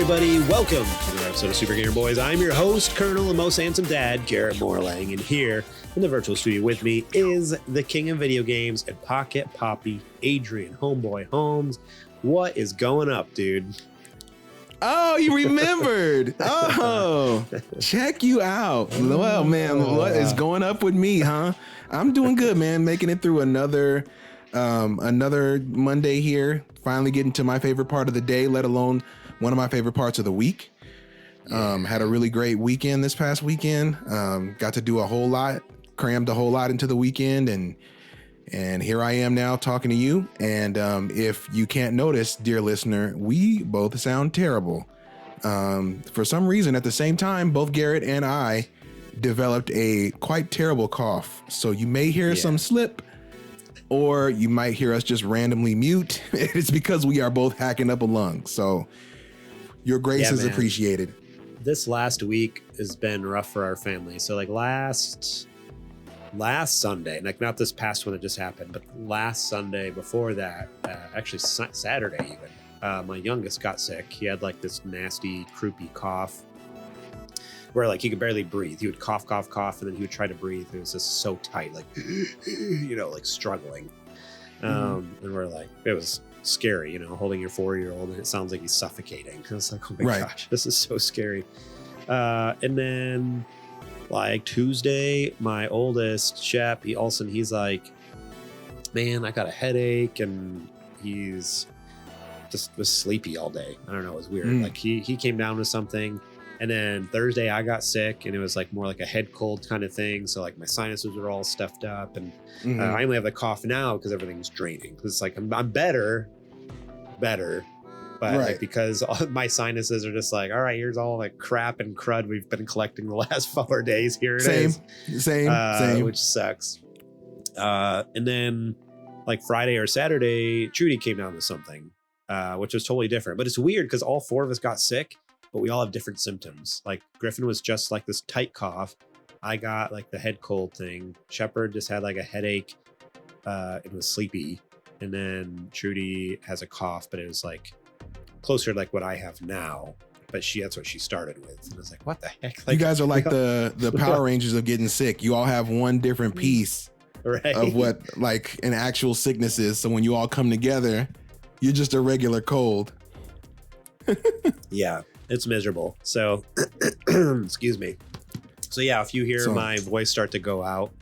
everybody. Welcome to another episode of Super Gamer Boys. I'm your host, Colonel and most handsome dad, Garrett Morlang, and here in the virtual studio with me is the king of video games and pocket poppy, Adrian Homeboy Holmes. What is going up, dude? Oh, you remembered. Oh, check you out. Well, man, what is going up with me, huh? I'm doing good, man. Making it through another Monday here. Finally getting to my favorite part of the day, let alone one of my favorite parts of the week. Had a really great weekend this past weekend. Got to do a whole lot, crammed a whole lot into the weekend, and here I am now talking to you. And if you can't notice, dear listener, we both sound terrible. For some reason, at the same time, both Garrett and I developed a quite terrible cough. So you may hear some slip, or you might hear us just randomly mute. It's because we are both hacking up a lung. So your grace is appreciated. This last week has been rough for our family. So like last Sunday, like not this past one that just happened, but last Sunday before that, actually Saturday even, my youngest got sick. He had like this nasty, croupy cough where like he could barely breathe. He would cough, and then he would try to breathe. It was just so tight, like, like struggling. And we're like, it was scary, holding your 4-year-old and it sounds like he's suffocating. I was like, oh my gosh, this is so scary. And then like Tuesday, my oldest Shep, he's like, man, I got a headache, and he's just was sleepy all day. I don't know, it was weird. Like he came down with something. And then Thursday I got sick, and it was like more like a head cold kind of thing. So like my sinuses were all stuffed up, and I only have the cough now because everything's draining. Because like I'm better, but like because my sinuses are just like, all right, here's all like crap and crud we've been collecting the last 4 days. Here it is. Same, which sucks. And then like Friday or Saturday, Trudy came down with something, which was totally different. But it's weird because all 4 of us got sick, but we all have different symptoms. Like Griffin was just like this tight cough. I got like the head cold thing. Shepard just had like a headache. It was sleepy. And then Trudy has a cough, but it was like closer to like what I have now. But that's what she started with. And I was like, what the heck? Like, you guys are like the Power Rangers of getting sick. You all have one different piece of what like an actual sickness is. So when you all come together, you're just a regular cold. Yeah. It's miserable. So, excuse me. So yeah, if you hear my voice start to go out,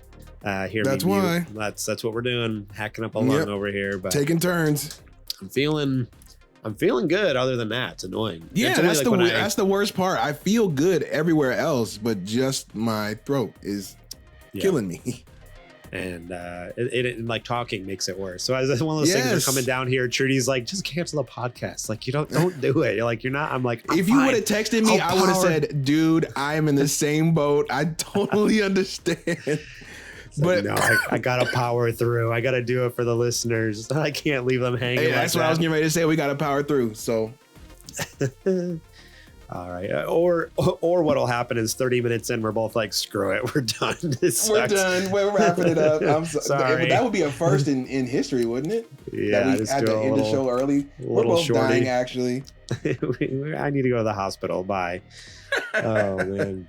that's why. That's what we're doing. Hacking up a lung over here, but taking turns. I'm feeling good. Other than that, it's annoying. Yeah, that's the worst part. I feel good everywhere else, but just my throat is killing me. And it like talking makes it worse. So as one of those things are coming down here, Trudy's like, just cancel the podcast. Like, you don't do it. You're like, you're not. I'm like, if you would have texted me, I would have said, dude, I am in the same boat. I totally understand. But no, I gotta power through. I gotta do it for the listeners. I can't leave them hanging. Hey, that's what I was getting ready to say. We gotta power through. So. All right. Or what'll happen is 30 minutes in, we're both like, screw it. We're done. We're done. We're wrapping it up. I'm sorry. That would be a first in history, wouldn't it? Yeah. That we had to end the show early. We're both dying, actually. I need to go to the hospital. Bye. Oh, man.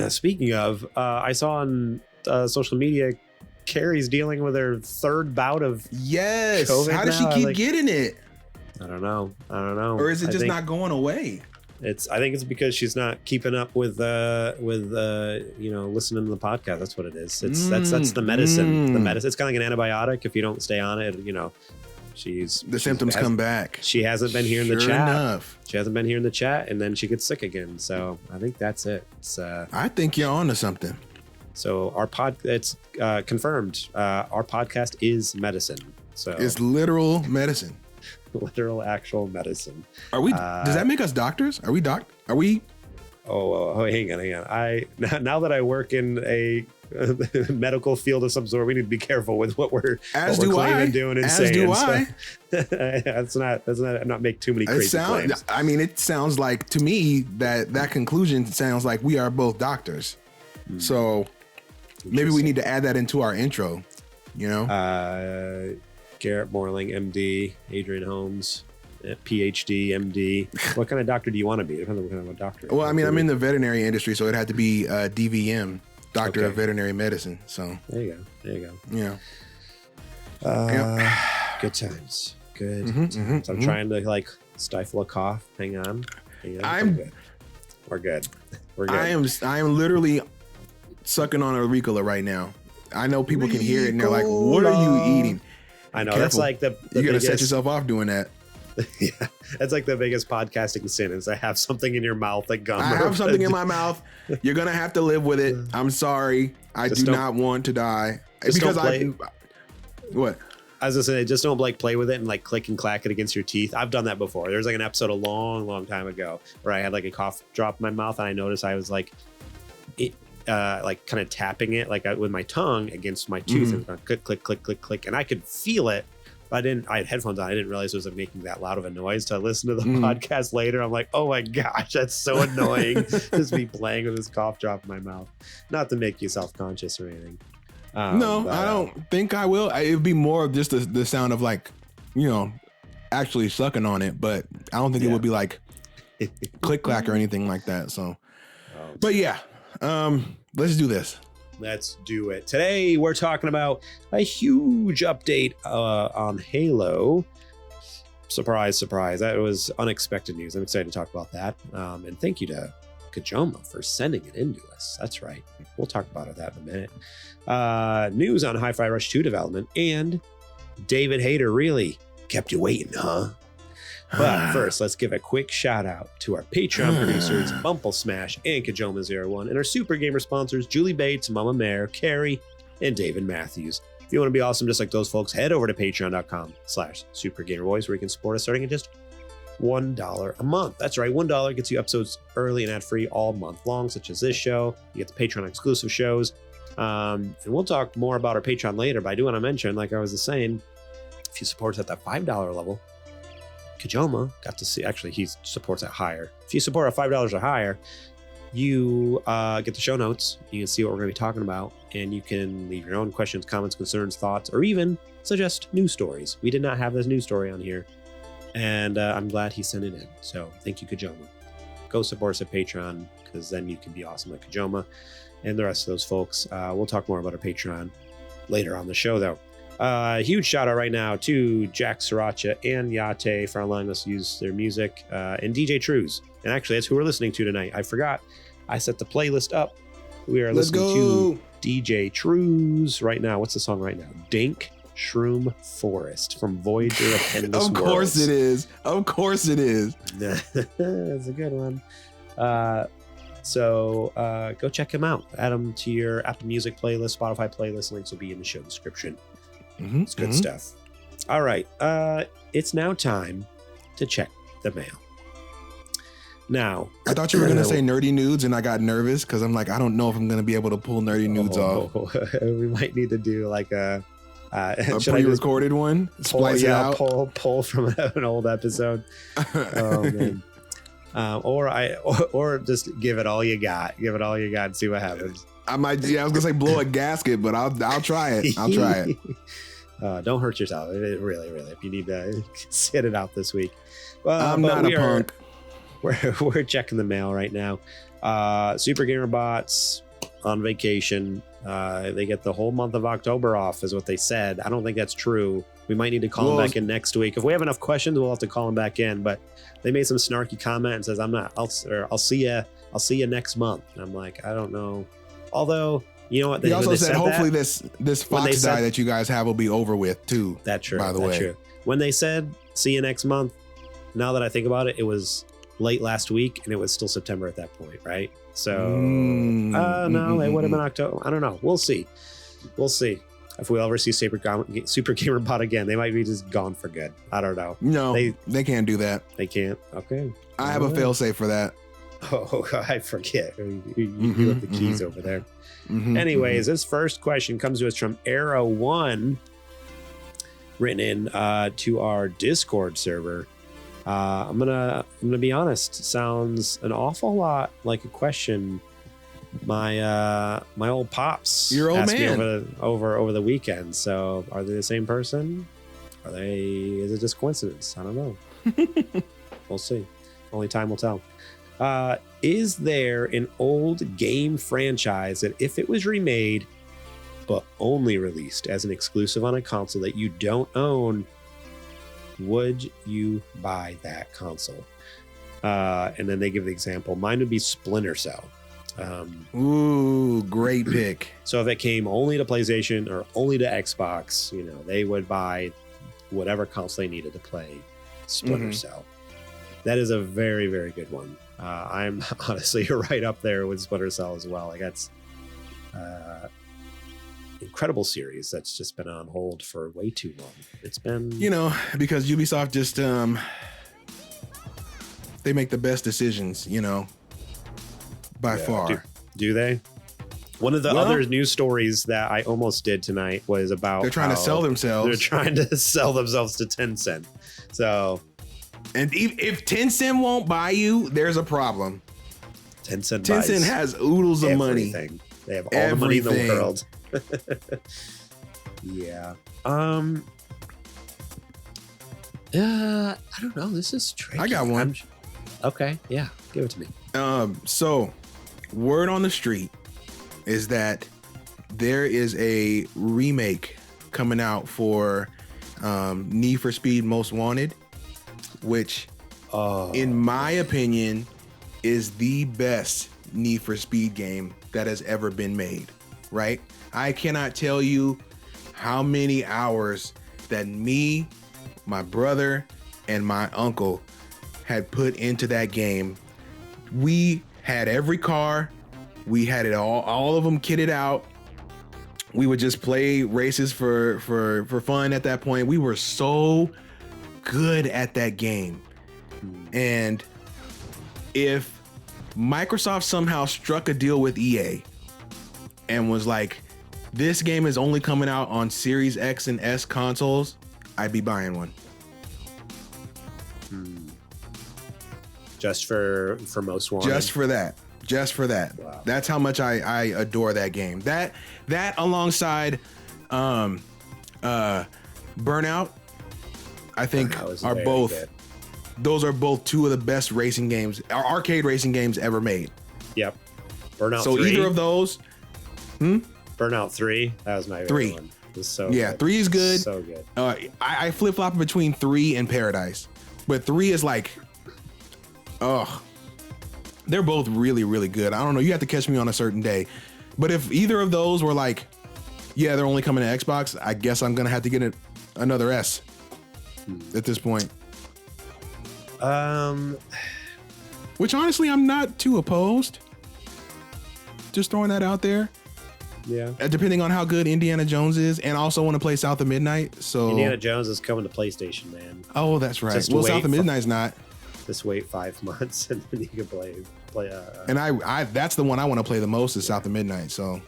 Speaking of, I saw on social media, Carrie's dealing with her 3rd bout of COVID. How does she keep getting it? I don't know. Or is it just not going away? I think it's because she's not keeping up with listening to the podcast. That's what it is. That's the medicine. The medicine. It's kind of like an antibiotic. If you don't stay on it, the symptoms come back. She hasn't been here in the chat. Enough. She hasn't been here in the chat, and then she gets sick again. So I think that's it. I think you're on to something. So it's confirmed. Our podcast is medicine. So it's literal medicine. Literal actual medicine. Are we does that make us doctors? Are we Oh, hang on. Now that I work in a medical field of some sort, we need to be careful with what we're claiming, doing, and saying. That's not make too many crazy claims. I mean, it sounds like to me that conclusion sounds like we are both doctors. So maybe we need to add that into our intro. Garrett Morlang, MD, Adrian Holmes. PhD, MD. What kind of doctor do you want to be? Depends on what kind of a doctor. Well, I mean, I'm in the veterinary industry, so it had to be DVM, Doctor of Veterinary Medicine. So there you go. Yeah. Good times. Good times. I'm trying to like stifle a cough. Hang on. I'm good. We're good. I am literally sucking on a Ricola right now. I know people can hear it and they're like, "What are you eating?" I know. Careful. That's like the you gotta set yourself off doing that. Yeah, that's like the biggest podcasting sin is I have something in your mouth, like gum. I have something in my mouth. You're gonna have to live with it. I'm sorry. I do not want to die because what? I was gonna say, just don't like play with it and like click and clack it against your teeth. I've done that before. There's like an episode a long time ago where I had like a cough drop in my mouth and I noticed I was like, like kind of tapping it like with my tongue against my tooth and click, click, click, click, click, and I could feel it. But I had headphones on. I didn't realize it was making that loud of a noise. To listen to the podcast later, I'm like, oh my gosh, that's so annoying. Just me playing with this cough drop in my mouth. Not to make you self-conscious or anything. No, I don't think I will. It'd be more of just the sound of like, actually sucking on it. But I don't think it would be like click clack or anything like that. So, but yeah, let's do this. Let's do it. Today, we're talking about a huge update on Halo. Surprise, surprise. That was unexpected news. I'm excited to talk about that. And thank you to Kajoma for sending it in to us. That's right. We'll talk about that in a minute. News on Hi-Fi Rush 2 development. And David Hayter really kept you waiting, huh? But first, let's give a quick shout out to our Patreon producers, Bumple Smash and Kajoma01, and our Super Gamer sponsors, Julie Bates, Mama Mare, Carrie, and David Matthews. If you want to be awesome just like those folks, head over to patreon.com/supergamerboys where you can support us starting at just $1 a month. That's right, $1 gets you episodes early and ad-free all month long, such as this show. You get the Patreon exclusive shows. And we'll talk more about our Patreon later, but I do want to mention, like I was just saying, if you support us at that $5 level, Kajoma got to see, actually he supports at higher. If you support at $5 or higher, you get the show notes. You can see what we're going to be talking about, and you can leave your own questions, comments, concerns, thoughts, or even suggest news stories. We did not have this news story on here, and I'm glad he sent it in. So thank you, Kajoma. Go support us at Patreon, because then you can be awesome like Kajoma and the rest of those folks. We'll talk more about our Patreon later on the show, though. Huge shout out right now to Jack Sriracha and Yate for allowing us to use their music, and DJ Trooz. And actually, that's who we're listening to tonight. I forgot. I set the playlist up. We are listening to DJ Trooz right now. What's the song right now? Dink Shroom Forest from Voyager of Endless Worlds. Of course it is. Of course it is. That's a good one. So go check him out. Add him to your Apple Music playlist, Spotify playlist. Links will be in the show description. It's good stuff. All right. It's now time to check the mail. Now, I thought you were going to say nerdy nudes, and I got nervous because I'm like, I don't know if I'm going to be able to pull nerdy nudes off. We might need to do like a pre-recorded one. Splice it out. Pull from an old episode. Oh man. Or just give it all you got. Give it all you got and see what happens. I might. Yeah, I was gonna say blow a gasket, but I'll try it. I'll try it. Don't hurt yourself. Really. If you need to sit it out this week. I'm not a punk. We're checking the mail right now. Super Gamer Bots on vacation. They get the whole month of October off, is what they said. I don't think that's true. We might need to call them back in next week. If we have enough questions, we'll have to call them back in. But they made some snarky comment and says, I'll see you next month. And I'm like, I don't know. Although, you know what? They also said hopefully this fox die that you guys have will be over with too. That's true. By the way, true. When they said see you next month, now that I think about it, it was late last week and it was still September at that point, right? So no, it would have been October. I don't know. We'll see. If we'll ever see Super Gamer Bot again, they might be just gone for good. I don't know. No, they can't do that. They can't. Okay. I have a fail-safe for that. Oh, I forget. You have the keys over there. Anyways, this first question comes to us from Arrow1, written in to our Discord server. I'm gonna be honest. Sounds an awful lot like a question my old pops asked me over the weekend. So, are they the same person? Is it just coincidence? I don't know. We'll see. Only time will tell. Is there an old game franchise that if it was remade but only released as an exclusive on a console that you don't own, would you buy that console? And then they give the example. Mine would be Splinter Cell. Ooh, great pick. So if it came only to PlayStation or only to Xbox, you know, they would buy whatever console they needed to play Splinter Cell. That is a very, very good one. I'm honestly right up there with Splinter Cell as well. Like that's incredible series that's just been on hold for way too long. It's been, you know, because Ubisoft just they make the best decisions, you know, by far. Do they? One of the other news stories that I almost did tonight was about they're trying to sell themselves. They're trying to sell themselves to Tencent. So, and if Tencent won't buy you, there's a problem. Tencent has oodles of money. They have all the money in the world. Yeah. I don't know. This is tricky. I got one. Okay. Yeah. Give it to me. So word on the street is that there is a remake coming out for Need for Speed Most Wanted, which in my opinion is the best Need for Speed game that has ever been made, right? I cannot tell you how many hours that me, my brother, and my uncle had put into that game. We had every car. We had it all of them kitted out. We would just play races for fun at that point. We were so good at that game. And if Microsoft somehow struck a deal with EA and was like, this game is only coming out on Series X and S consoles, I'd be buying one. Just for Most Wanted? Just for that. Wow. That's how much I adore that game. That alongside Burnout, I think are both good. Those are both two of the best racing games, arcade racing games ever made. Yep. Burnout so 3. Either of those. Burnout 3. That was my favorite one. It was so good. 3 is good. So good. I flip-flop between 3 and Paradise. But 3 is like, they're both really, really good. I don't know. You have to catch me on a certain day. But if either of those were like, yeah, they're only coming to Xbox, I guess I'm going to have to get another S at this point. Which honestly, I'm not too opposed. Just throwing that out there. Yeah. Depending on how good Indiana Jones is, and also want to play South of Midnight. So Indiana Jones is coming to PlayStation, man. Oh, that's right. Well, South of Midnight's not. Just wait 5 months and then you can play. And I that's the one I want to play the most is South of Midnight. So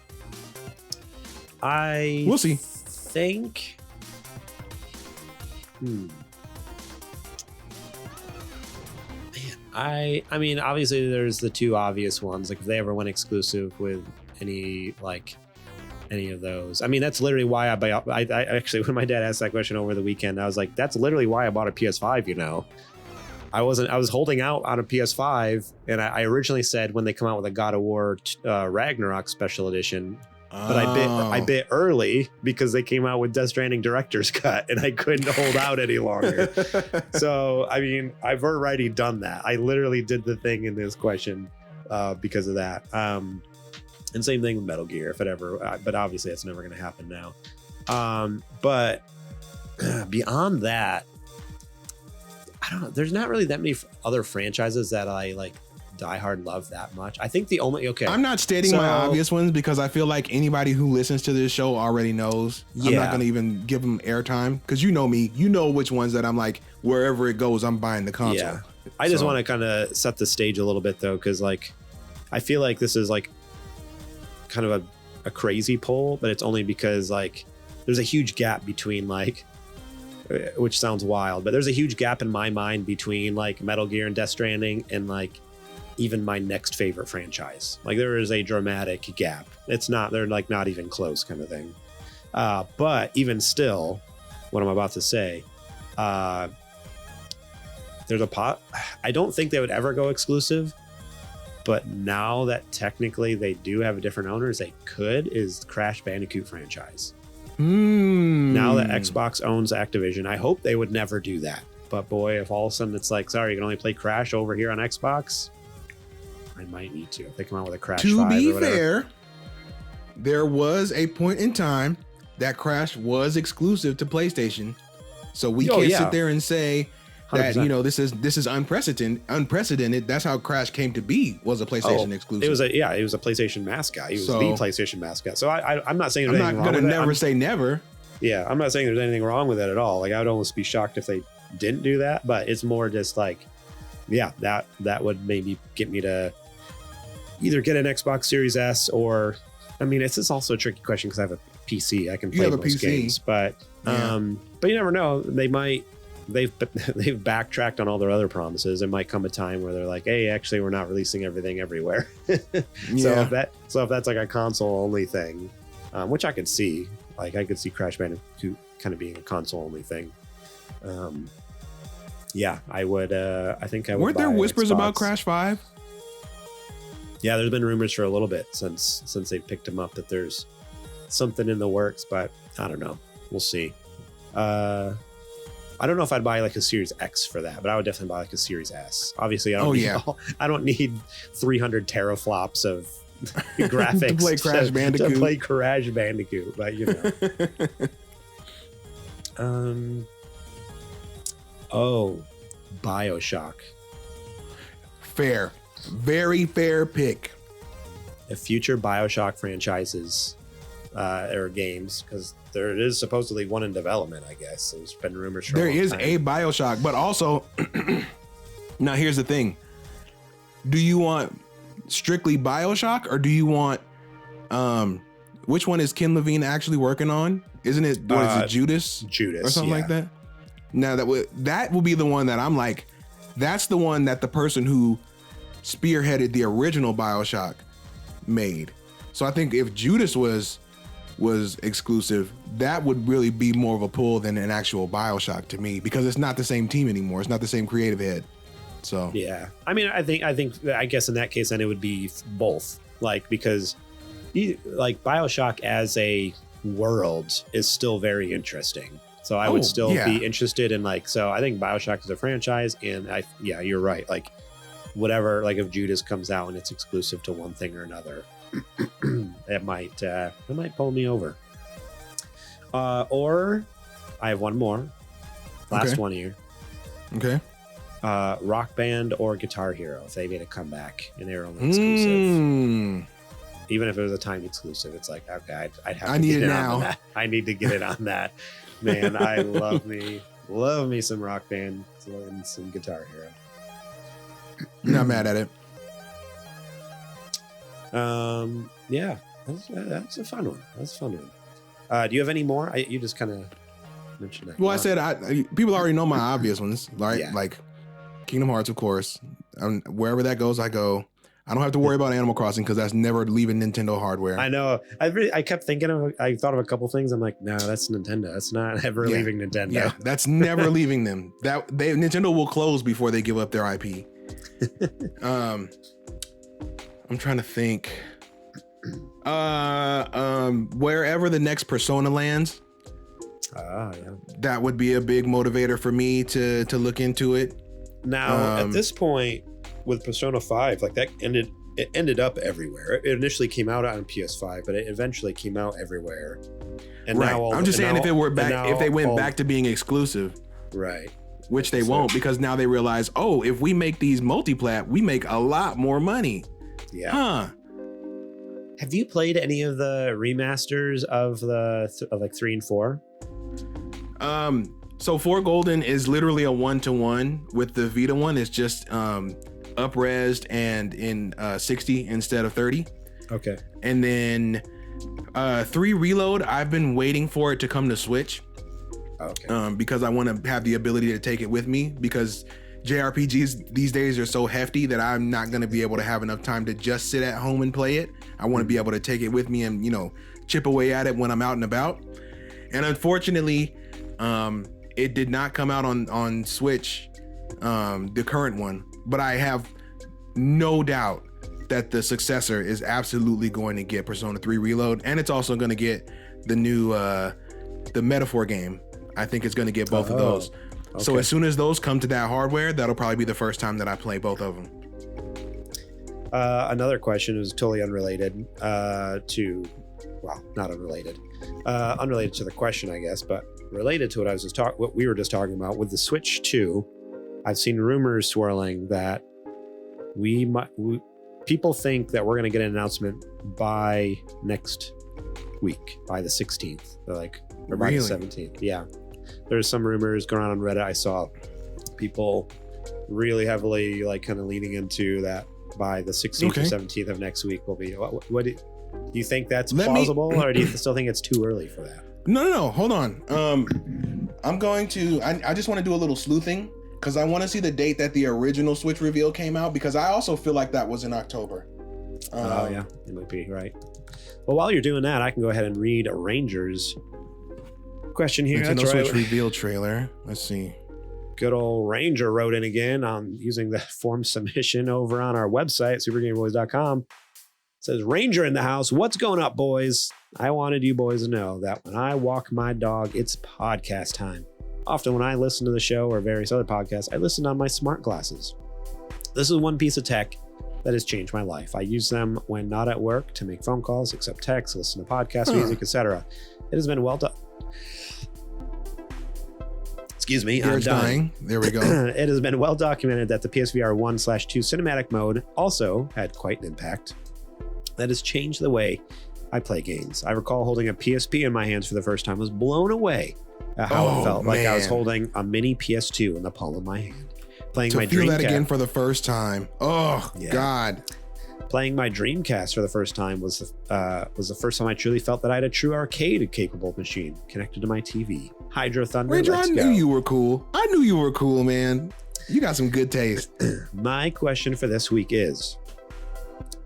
we'll see. Think. I mean, obviously there's the two obvious ones. Like if they ever went exclusive with any of those. I mean, that's literally why I actually, when my dad asked that question over the weekend, I was like, that's literally why I bought a PS5, you know. I was holding out on a PS5, and I originally said when they come out with a God of War Ragnarok special edition, but I bit early because they came out with Death Stranding Director's Cut, and I couldn't hold out any longer. So, I mean, I've already done that. I literally did the thing in this question because of that. And same thing with Metal Gear, if it ever, but obviously that's never going to happen now. But beyond that, I don't know. There's not really that many other franchises that I like diehard love that much. I think the only I'm not stating my obvious ones because I feel like anybody who listens to this show already knows. Yeah. I'm not going to even give them airtime because you know me. You know which ones that I'm like, wherever it goes, I'm buying the console. Yeah. I just want to kind of set the stage a little bit though, because like I feel like this is like kind of a crazy poll, but it's only because like there's a huge gap between like, which sounds wild, but there's a huge gap in my mind between like Metal Gear and Death Stranding and like even my next favorite franchise. Like there is a dramatic gap. They're like not even close kind of thing. But even still, what I'm about to say, there's a pot. I don't think they would ever go exclusive, but now that technically they do have a different owners, they could, is Crash Bandicoot franchise. Now that Xbox owns Activision, I hope they would never do that. But boy, if all of a sudden it's like, sorry, you can only play Crash over here on Xbox, I might need to. If they come out with a Crash 5 to be or whatever. Fair, there was a point in time that Crash was exclusive to PlayStation. So we can't sit there and say that 100%. This is unprecedented. That's how Crash came to be, was a PlayStation exclusive. It was a PlayStation mascot. He was the PlayStation mascot. So I'm not saying there's anything wrong with it. I'm not gonna never say never. Yeah, I'm not saying there's anything wrong with it at all. Like, I would almost be shocked if they didn't do that, but it's more just like, yeah, that would maybe get me to either get an Xbox Series S or, I mean, it's just also a tricky question because I have a PC. I can play most games, but you never know. They've backtracked on all their other promises. There might come a time where they're like, hey, actually, we're not releasing everything everywhere. So if that's like a console only thing, which I could see, like I could see Crash Bandicoot kind of being a console only thing. I would. I think I would. Weren't there whispers about Crash 5? Yeah, there's been rumors for a little bit since they picked him up that there's something in the works, but I don't know. We'll see. I don't know if I'd buy like a Series X for that, but I would definitely buy like a Series S. Obviously, I don't need 300 teraflops of graphics to play Crash Bandicoot. To play Crash Bandicoot, but you know. BioShock. Fair. Very fair pick. If future BioShock franchises or games, because there is supposedly one in development, I guess. There's been rumors for there is a BioShock, but also now here's the thing. Do you want strictly BioShock, or do you want which one is Ken Levine actually working on? Isn't it Judas or something like that? Now that will be the one that I'm like, that's the one that the person who spearheaded the original BioShock made. So I think if Judas was exclusive, that would really be more of a pull than an actual BioShock to me, because it's not the same team anymore. It's not the same creative head. So yeah, I mean, I guess in that case, then it would be both, like, because like BioShock as a world is still very interesting. So I would still be interested in, like, so I think BioShock is a franchise, and you're right. Like, whatever, like if Judas comes out and it's exclusive to one thing or another, it might pull me over. Or I have one more, last one here. Okay. Rock Band or Guitar Hero, if they made a comeback and they were only exclusive. Even if it was a timed exclusive, it's like, okay, I'd have to get it now. On that. I need to get it on that. Man, I love me some Rock Band and some Guitar Hero. Not mad at it. Yeah, that's a fun one. That's a fun one. Do you have any more? You just kind of mentioned that. Well, I said people already know my obvious ones, right? Yeah. Like Kingdom Hearts, of course. Wherever that goes, I go. I don't have to worry about Animal Crossing because that's never leaving Nintendo hardware. I know. I kept thinking I thought of a couple things. I'm like, no, that's Nintendo. That's not ever leaving Nintendo. Yeah, that's never leaving them. Nintendo will close before they give up their IP. I'm trying to think. Wherever the next Persona lands, that would be a big motivator for me to look into it. Now, at this point with Persona 5, like it ended up everywhere. It initially came out on PS5, but it eventually came out everywhere. And now I'm just saying, if they went back to being exclusive, right? Which they won't, because now they realize, if we make these multi-plat, we make a lot more money. Yeah. Huh. Have you played any of the remasters of like 3 and 4? So 4 Golden is literally a 1-to-1 with the Vita one. It's just up-resed and in 60 instead of 30. Okay. And then 3 Reload, I've been waiting for it to come to Switch. Okay. Because I want to have the ability to take it with me, because JRPGs these days are so hefty that I'm not going to be able to have enough time to just sit at home and play it. I want to be able to take it with me and, chip away at it when I'm out and about. And unfortunately, it did not come out on Switch the current one, but I have no doubt that the successor is absolutely going to get Persona 3 Reload, and it's also going to get the new the Metaphor game. I think it's going to get both of those. Okay. So as soon as those come to that hardware, that'll probably be the first time that I play both of them. Another question is totally unrelated to, well, not unrelated, unrelated to the question, I guess, but related to what we were just talking about with the Switch 2. I've seen rumors swirling that people think that we're going to get an announcement by next week, by the 16th, or by the 17th. Yeah, there's some rumors going on Reddit. I saw people really heavily kind of leaning into that by the 16th or 17th of next week will be. What do you think that's plausible, or do you still think it's too early for that? No. Hold on. I'm going to. I just want to do a little sleuthing because I want to see the date that the original Switch reveal came out, because I also feel like that was in October. Oh yeah, it might be right. Well, while you're doing that, I can go ahead and read a Ranger's question here. Nintendo Switch reveal trailer. Let's see. Good old Ranger wrote in again on using the form submission over on our website, supergamerboys.com. Says, Ranger in the house. What's going up, boys? I wanted you boys to know that when I walk my dog, it's podcast time. Often when I listen to the show or various other podcasts, I listen on my smart glasses. This is one piece of tech that has changed my life. I use them when not at work to make phone calls, accept texts, listen to podcasts, music, etc. It has been well done. Excuse me, I'm dying. There we go. It has been well documented that the PSVR 1/2 cinematic mode also had quite an impact that has changed the way I play games. I recall holding a PSP in my hands for the first time. I was blown away at how it felt like I was holding a mini PS2 in the palm of my hand. Playing my Dreamcast. To feel that again for the first time. Oh, yeah. God. Playing my Dreamcast for the first time was the first time I truly felt that I had a true arcade-capable machine connected to my TV. Hydro Thunder, Ranger, I knew you were cool. I knew you were cool, man. You got some good taste. My question for this week is,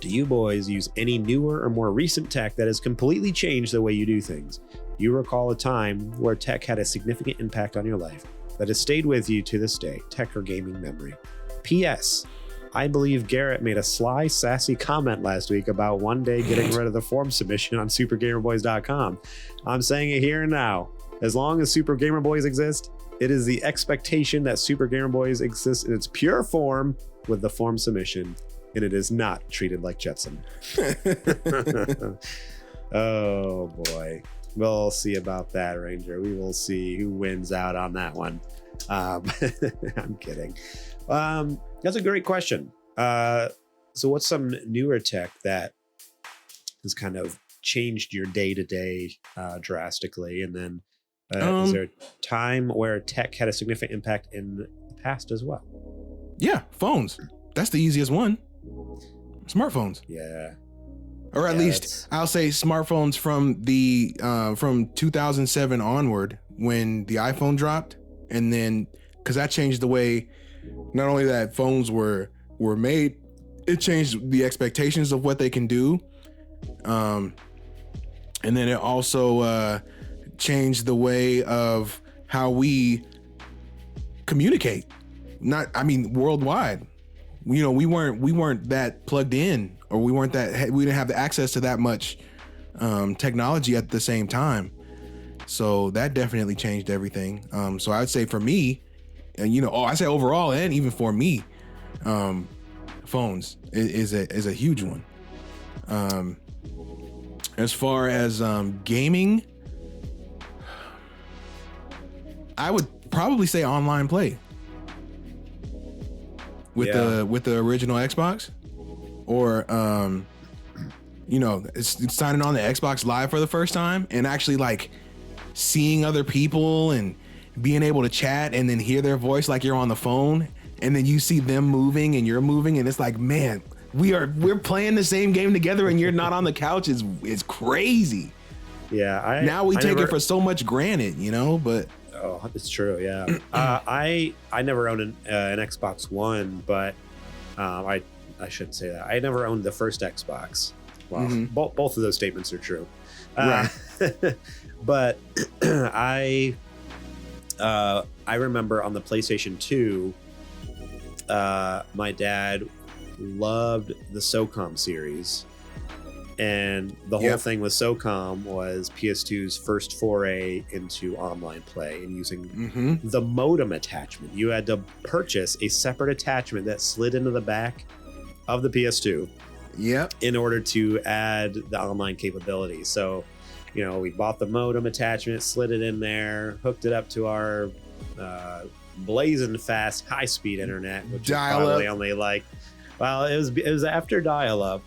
do you boys use any newer or more recent tech that has completely changed the way you do things? You recall a time where tech had a significant impact on your life that has stayed with you to this day, tech or gaming memory. P.S. I believe Garrett made a sly, sassy comment last week about one day getting rid of the form submission on supergamerboys.com. I'm saying it here and now. As long as Super Gamer Boys exist, it is the expectation that Super Gamer Boys exists in its pure form with the form submission, and it is not treated like Jetson. Oh boy. We'll see about that, Ranger. We will see who wins out on that one. I'm kidding. That's a great question. So what's some newer tech that has kind of changed your day-to-day drastically? And then is there a time where tech had a significant impact in the past as well? Yeah, phones. That's the easiest one. Smartphones. Yeah. Or at least I'll say smartphones from the from 2007 onward, when the iPhone dropped, and then because that changed the way not only that phones were made, it changed the expectations of what they can do, and then it also changed the way of how we communicate. Worldwide. We weren't that plugged in, or we didn't have the access to that much technology at the same time. So that definitely changed everything. So I would say for me, and I say overall, and even for me, phones is a huge one. As far as gaming, I would probably say online play. With the original Xbox, or it's signing on the Xbox Live for the first time and actually like seeing other people and being able to chat and then hear their voice like you're on the phone, and then you see them moving and you're moving, and it's like, man, we're playing the same game together and you're not on the couch. It's crazy. Yeah, now we take it for so much granted, but. Oh, it's true. Yeah. I never owned an Xbox One, but I shouldn't say that. I never owned the first Xbox. Well, both of those statements are true. Right. But I remember on the PlayStation 2, my dad loved the SOCOM series. And the whole thing with SOCOM was PS2's first foray into online play and using the modem attachment. You had to purchase a separate attachment that slid into the back of the PS2 in order to add the online capability. So, we bought the modem attachment, slid it in there, hooked it up to our blazing fast high-speed internet, which dial is probably up. Only it was after dial-up.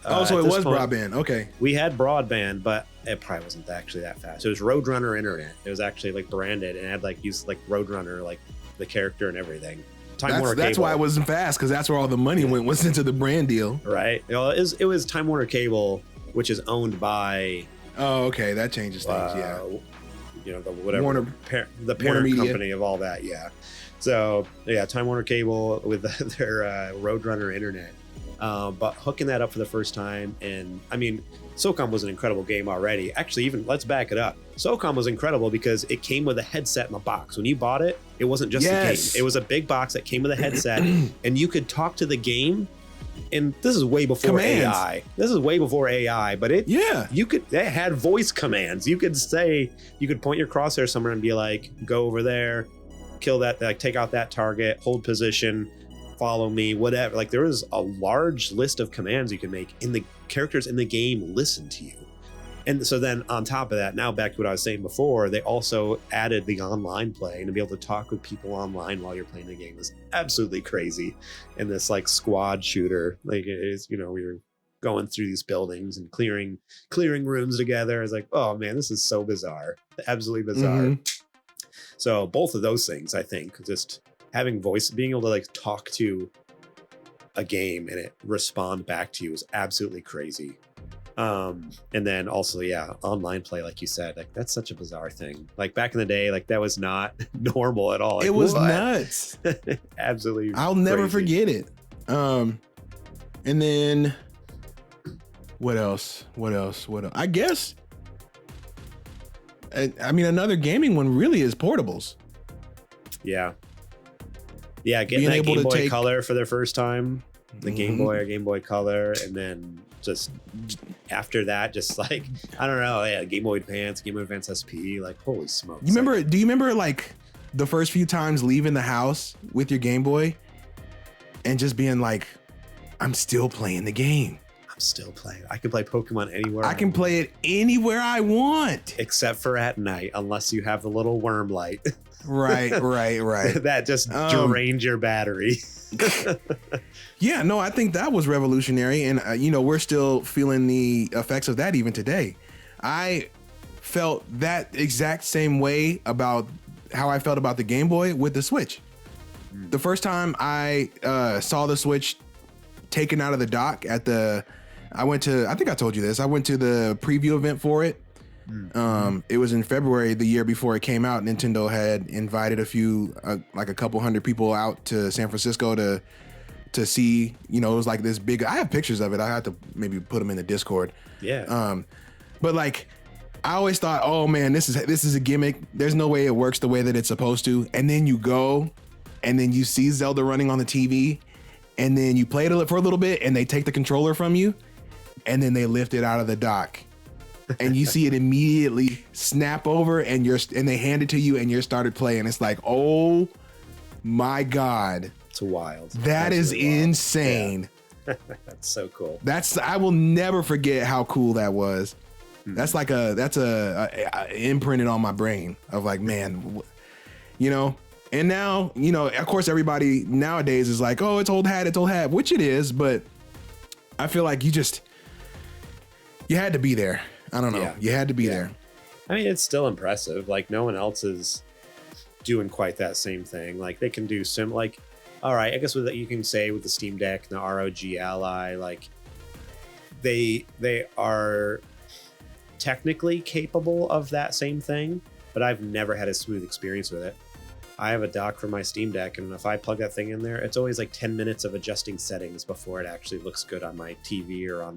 So it was broadband. Okay. We had broadband, but it probably wasn't actually that fast. It was Roadrunner internet. It was actually branded and had used Roadrunner, the character and everything. That's why it wasn't fast, because that's where all the money was into the brand deal. Right. It was Time Warner Cable, which is owned by. Oh, okay. That changes things. The whatever the parent company of all that. Yeah. So Time Warner Cable with their Roadrunner internet. But hooking that up for the first time, and SOCOM was an incredible game already. Actually, even let's back it up. SOCOM was incredible because it came with a headset in the box. When you bought it, it wasn't just a game. It was a big box that came with a headset, and you could talk to the game. And this is way before AI. But it had voice commands. You could point your crosshair somewhere and be like, go over there, kill that, take out that target, hold position, follow me, whatever. There was a large list of commands you can make, and the characters in the game listen to you. And so then on top of that, now back to what I was saying before, they also added the online play, and to be able to talk with people online while you're playing the game was absolutely crazy. And this squad shooter, it is, we were going through these buildings and clearing rooms together. It's oh man, this is so bizarre, absolutely bizarre. So both of those things, I think, just having voice, being able to talk to a game and it respond back to you is absolutely crazy. And then also, online play, like you said, that's such a bizarre thing. Back in the day, that was not normal at all. It was nuts. Absolutely. I'll never forget it. And then what else? I guess, another gaming one really is portables. Yeah, getting that Game Boy Color for the first time, the Game Boy or Game Boy Color, and then just after that, just I don't know, Game Boy Advance, Game Boy Advance SP, holy smokes. Do you remember the first few times leaving the house with your Game Boy and just being I'm still playing the game. I'm still playing. I can play Pokemon anywhere. I can play it anywhere I want. Except for at night, unless you have the little worm light. Right. That just drained your battery. Yeah, no, I think that was revolutionary. And, we're still feeling the effects of that even today. I felt that exact same way about how I felt about the Game Boy with the Switch. The first time I saw the Switch taken out of the dock I think I told you this. I went to the preview event for it. It was in February, the year before it came out. Nintendo had invited a couple hundred people out to San Francisco to see, it was this big, I have pictures of it. I have to maybe put them in the Discord. Yeah. But I always thought, oh man, this is a gimmick. There's no way it works the way that it's supposed to. And then you go and then you see Zelda running on the TV, and then you play it for a little bit and they take the controller from you and then they lift it out of the dock. And you see it immediately snap over, and they hand it to you, and you're started playing. It's oh my God. It's wild. That is really insane. Yeah. That's so cool. I will never forget how cool that was. That's imprinted on my brain of man, and now, of course everybody nowadays is oh, it's old hat, which it is, but I feel you had to be there. I don't know. Yeah. You had to be there. It's still impressive. No one else is doing quite that same thing. They can do all right, I guess with that you can say with the Steam Deck and the ROG Ally, they are technically capable of that same thing, but I've never had a smooth experience with it. I have a dock for my Steam Deck, and if I plug that thing in there, it's always 10 minutes of adjusting settings before it actually looks good on my TV or on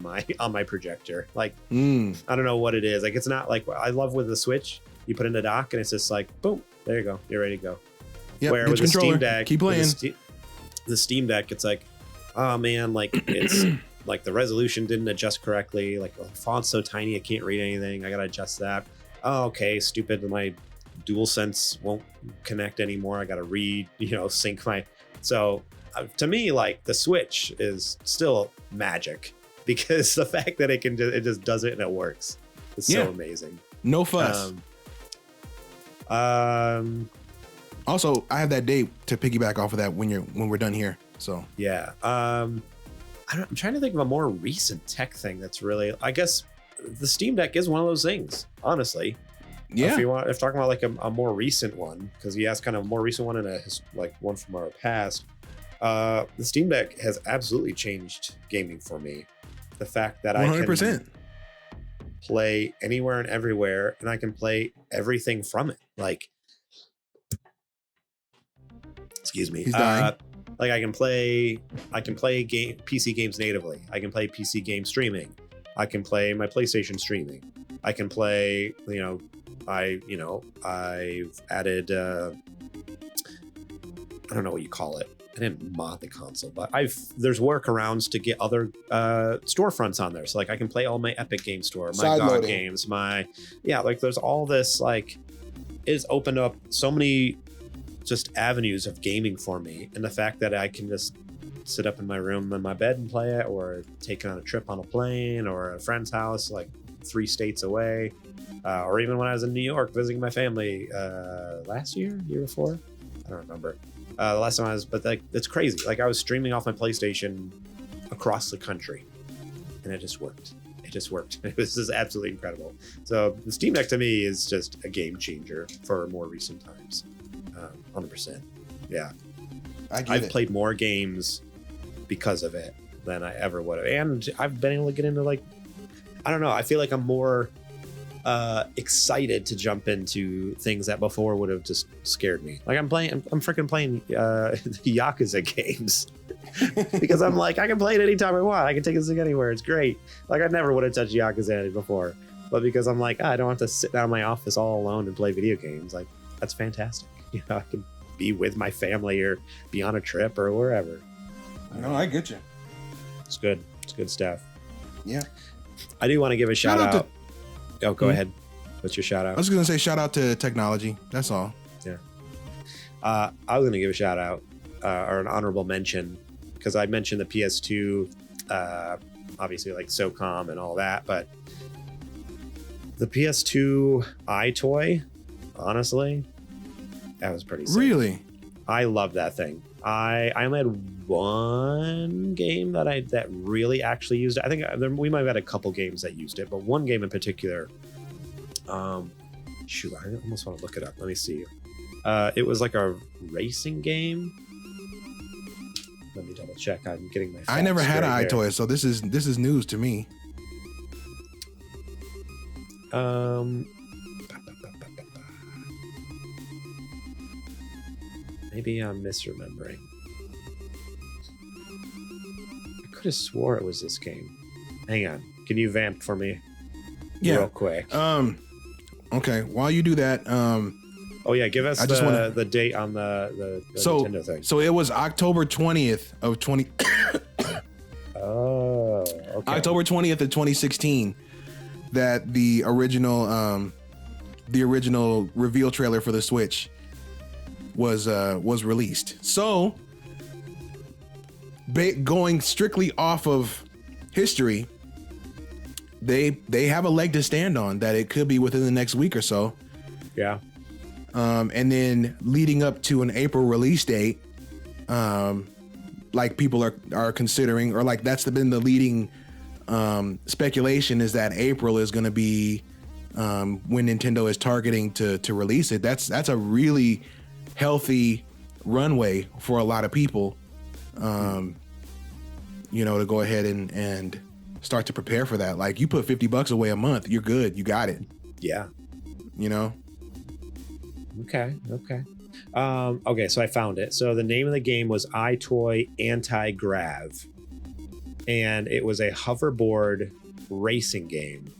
my projector. I don't know what it is. It's not I love with the Switch, you put in the dock and it's just boom, there you go, you're ready to go. Yep, where with the Steam Deck, keep playing. The the Steam Deck, it's like, oh man, like it's like the resolution didn't adjust correctly. Like the font's so tiny, I can't read anything. I gotta adjust that. Oh, okay, stupid. My DualSense won't connect anymore. I gotta sync my. So to me, like the Switch is still magic because the fact that it just does it and it works. It's so amazing. No fuss. Also, I have that date to piggyback off of that when we're done here. So yeah. I'm trying to think of a more recent tech thing that's really. I guess the Steam Deck is one of those things. Honestly. Yeah. If talking about like a more recent one, because you asked kind of a more recent one and like one from our past. The Steam Deck has absolutely changed gaming for me. The fact that 100%. I can play anywhere and everywhere, and I can play everything from it. Like, excuse me. He's dying. Like I can play PC games natively. I can play PC game streaming. I can play my PlayStation streaming. I can play, I've added, I don't know what you call it. I didn't mod the console, but there's workarounds to get other storefronts on there. So like I can play all my Epic Game Store, my GOG games, there's all this, like it's opened up so many just avenues of gaming for me. And the fact that I can just sit up in my room in my bed and play it, or take it on a trip on a plane or a friend's house, like 3 states away, or even when I was in New York visiting my family last year before, I don't remember. The last time I was, but like it's crazy. Like I was streaming off my PlayStation across the country, and it just worked. It was just absolutely incredible. So the Steam Deck to me is just a game changer for more recent times. 100%. Yeah, I've played more games because of it than I ever would have, and I've been able to get into like, I don't know. I feel like I'm more excited to jump into things that before would have just scared me. Like I'm freaking playing the Yakuza games because I'm like, I can play it anytime I want. I can take this thing anywhere. It's great. Like I never would have touched Yakuza before, but because I'm like, I don't have to sit down in my office all alone and play video games. Like that's fantastic. I can be with my family or be on a trip or wherever. No, I get you. It's good. It's good stuff. Yeah. I do want to give a shout out. Go ahead. What's your shout out? I was going to say shout out to technology. That's all. Yeah. I was going to give a shout out or an honorable mention because I mentioned the PS2, obviously like SOCOM and all that, but the PS2 iToy, honestly, that was pretty sick. Really? I love that thing. I only had one game that really actually used it. I think we might have had a couple games that used it, but one game in particular. Shoot, I almost want to look it up. Let me see. It was like a racing game. Let me double check. I'm getting my. I never had an iToy, so this is news to me. Maybe I'm misremembering. I could have swore it was this game. Hang on. Can you vamp for me? Yeah. Real quick. Okay. While you do that, oh yeah, give us the date on the Nintendo thing. So it was October 20th of 20. Oh. Okay. October 20th of 2016. That the original reveal trailer for the Switch was released. So going strictly off of history, they have a leg to stand on that it could be within the next week or so. Yeah. And then leading up to an April release date, like people are considering, or like that's been the leading speculation is that April is going to be when Nintendo is targeting to release it. That's a really healthy runway for a lot of people, to go ahead and start to prepare for that. Like you put $50 away a month, you're good. You got it. Yeah. Okay. Okay. So I found it. So the name of the game was iToy Anti-Grav, and it was a hoverboard racing game,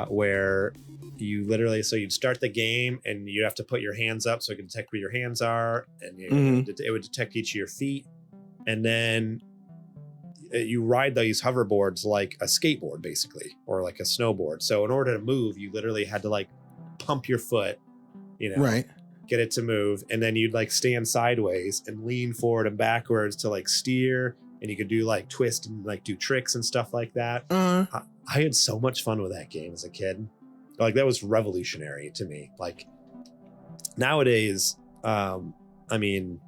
where you literally, so you'd start the game and you'd have to put your hands up so it could detect where your hands are, and it would detect each of your feet, and then you ride these hoverboards like a skateboard basically, or like a snowboard. So in order to move, you literally had to like pump your foot, right, get it to move, and then you'd like stand sideways and lean forward and backwards to like steer, and you could do like twist and like do tricks and stuff like that. I had so much fun with that game as a kid. Like that was revolutionary to me. Like nowadays, I mean,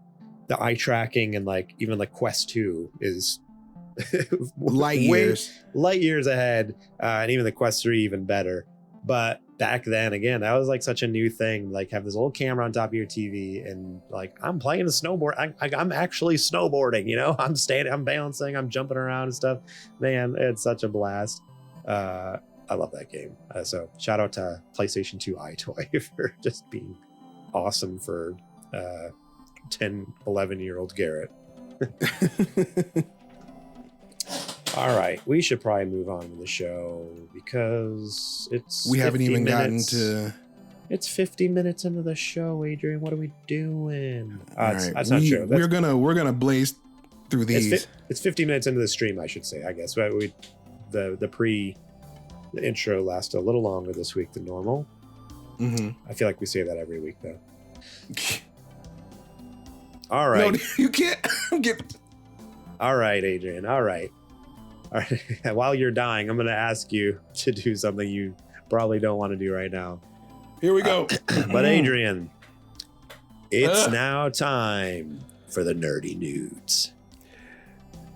the eye tracking and like even like Quest 2 is light years ahead, and even the Quest 3 even better. But back then, again, that was like such a new thing. Like have this old camera on top of your TV, and like I'm playing a snowboard. I'm actually snowboarding. I'm standing, I'm balancing, I'm jumping around and stuff. Man, it's such a blast. I love that game. So shout out to PlayStation 2 iToy for just being awesome for 10, 11-year-old Garrett. All right, we should probably move on to the show because we haven't even gotten to. It's 50 minutes into the show, Adrian. What are we doing? That's not true. We're gonna blaze through these. It's 50 minutes into the stream, I should say. I guess the intro lasted a little longer this week than normal. Mm-hmm. I feel like we say that every week, though. All right, no, you can't get. All right, Adrian. All right. While you're dying, I'm going to ask you to do something you probably don't want to do right now. Here we go. But Adrian, it's now time for the nerdy nudes.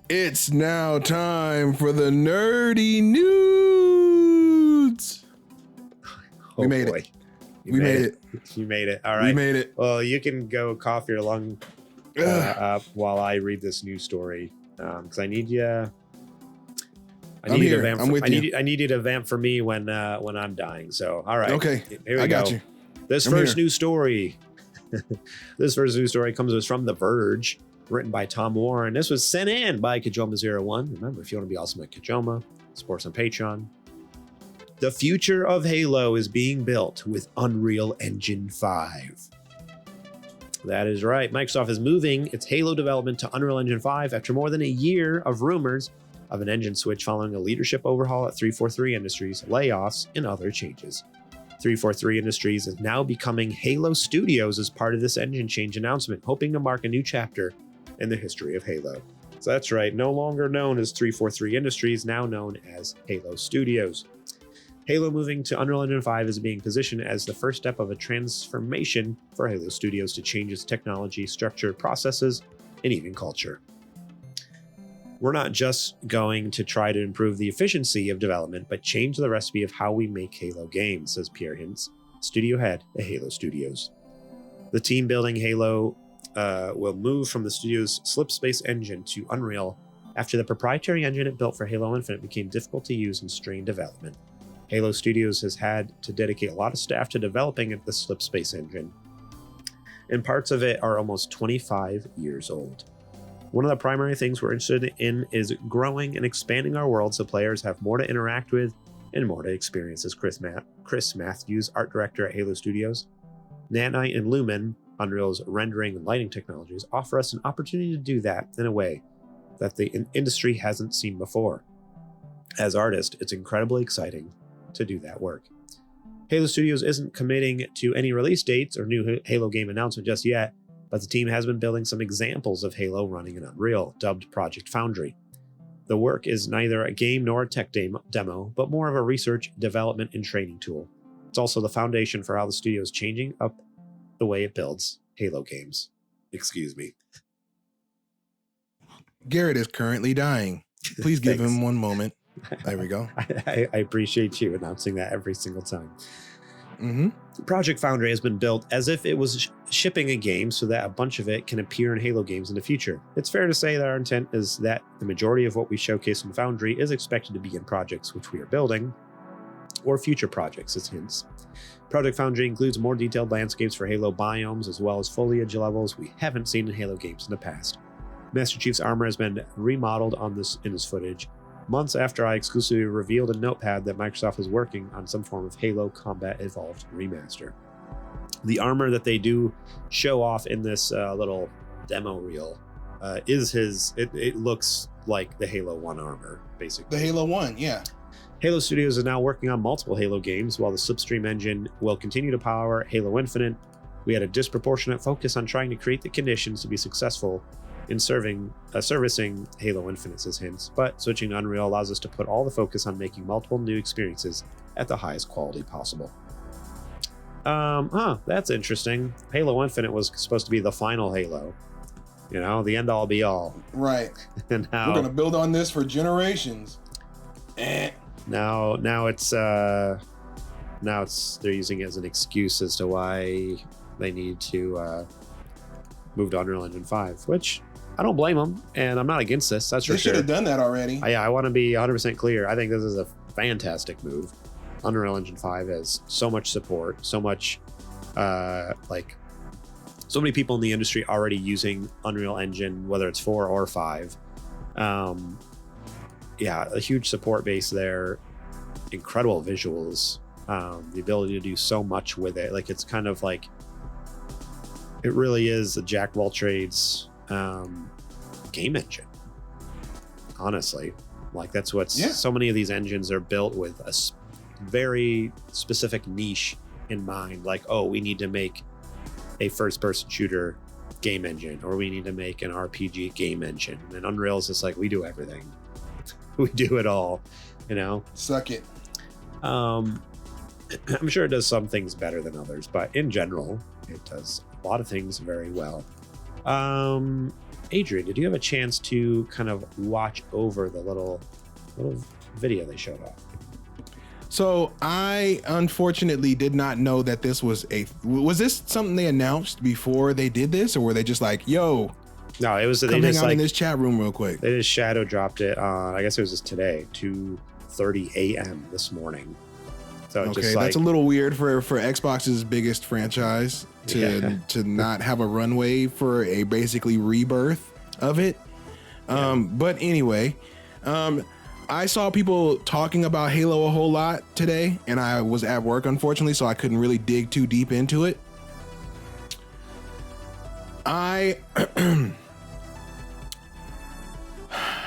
It's now time for the nerdy nudes. We made it. We made it. You made it. All right. We made it. Well, you can go cough your lung up while I read this news story, because I need you. I need you to vamp for me when I'm dying. So, all right. Okay. Here we go. Got you. This first news story comes from The Verge, written by Tom Warren. This was sent in by Kajoma01. Remember, if you want to be awesome at Kajoma, support us on Patreon. The future of Halo is being built with Unreal Engine 5. That is right. Microsoft is moving its Halo development to Unreal Engine 5 after more than a year of rumors of an engine switch following a leadership overhaul at 343 Industries, layoffs, and other changes. 343 Industries is now becoming Halo Studios as part of this engine change announcement, hoping to mark a new chapter in the history of Halo. So that's right, no longer known as 343 Industries, now known as Halo Studios. Halo moving to Unreal Engine 5 is being positioned as the first step of a transformation for Halo Studios to change its technology, structure, processes, and even culture. We're not just going to try to improve the efficiency of development, but change the recipe of how we make Halo games, says Pierre Hintz, studio head at Halo Studios. The team building Halo will move from the studio's Slipspace engine to Unreal after the proprietary engine it built for Halo Infinite became difficult to use and strained development. Halo Studios has had to dedicate a lot of staff to developing the Slipspace engine, and parts of it are almost 25 years old. One of the primary things we're interested in is growing and expanding our world so players have more to interact with and more to experience, as Chris Matthews, art director at Halo Studios. Nanite and Lumen, Unreal's rendering and lighting technologies, offer us an opportunity to do that in a way that the industry hasn't seen before. As artists, it's incredibly exciting to do that work. Halo Studios isn't committing to any release dates or new Halo game announcement just yet, but the team has been building some examples of Halo running in Unreal, dubbed Project Foundry. The work is neither a game nor a tech demo, but more of a research, development, and training tool. It's also the foundation for how the studio is changing up the way it builds Halo games. Excuse me. Garrett is currently dying. Please give him one moment. There we go. I appreciate you announcing that every single time. Mm-hmm. Project Foundry has been built as if it was shipping a game so that a bunch of it can appear in Halo games in the future. It's fair to say that our intent is that the majority of what we showcase in Foundry is expected to be in projects which we are building, or future projects, as hints. Project Foundry includes more detailed landscapes for Halo biomes, as well as foliage levels we haven't seen in Halo games in the past. Master Chief's armor has been remodeled in this footage, months after I exclusively revealed in Notepad that Microsoft was working on some form of Halo Combat Evolved remaster. The armor that they do show off in this little demo reel is it looks like the Halo 1 armor, basically. The Halo 1, yeah. Halo Studios is now working on multiple Halo games, while the Slipstream engine will continue to power Halo Infinite. We had a disproportionate focus on trying to create the conditions to be successful in servicing Halo Infinite, says Hints, but switching to Unreal allows us to put all the focus on making multiple new experiences at the highest quality possible. That's interesting. Halo Infinite was supposed to be the final Halo. You know, the end all be all. Right. And now we're gonna build on this for generations. Now they're using it as an excuse as to why they need to move to Unreal Engine 5, which I don't blame them, and I'm not against this. That's for sure. They should have done that already. I want to be 100% clear. I think this is a fantastic move. Unreal Engine 5 has so much support, so much so many people in the industry already using Unreal Engine, whether it's 4 or 5. A huge support base there, incredible visuals, the ability to do so much with it. Like, it's kind of like, it really is a jack of all trades game engine, honestly. Like, that's so many of these engines are built with a very specific niche in mind. Like, oh, we need to make a first-person shooter game engine, or we need to make an RPG game engine. And Unreal is just like, we do everything. We do it all, you know? Suck it. I'm sure it does some things better than others, but in general, it does a lot of things very well. Adrian, did you have a chance to kind of watch over the little video they showed off? So I unfortunately did not know that this was this something they announced before they did this, or were they just like, yo, no, it was, come hang out in this chat room real quick? They just shadow dropped it on, I guess it was just today, 2:30 a.m. this morning. So okay, just that's a little weird for Xbox's biggest franchise to not have a runway for a basically rebirth of it. But anyway, I saw people talking about Halo a whole lot today, and I was at work, unfortunately, so I couldn't really dig too deep into it.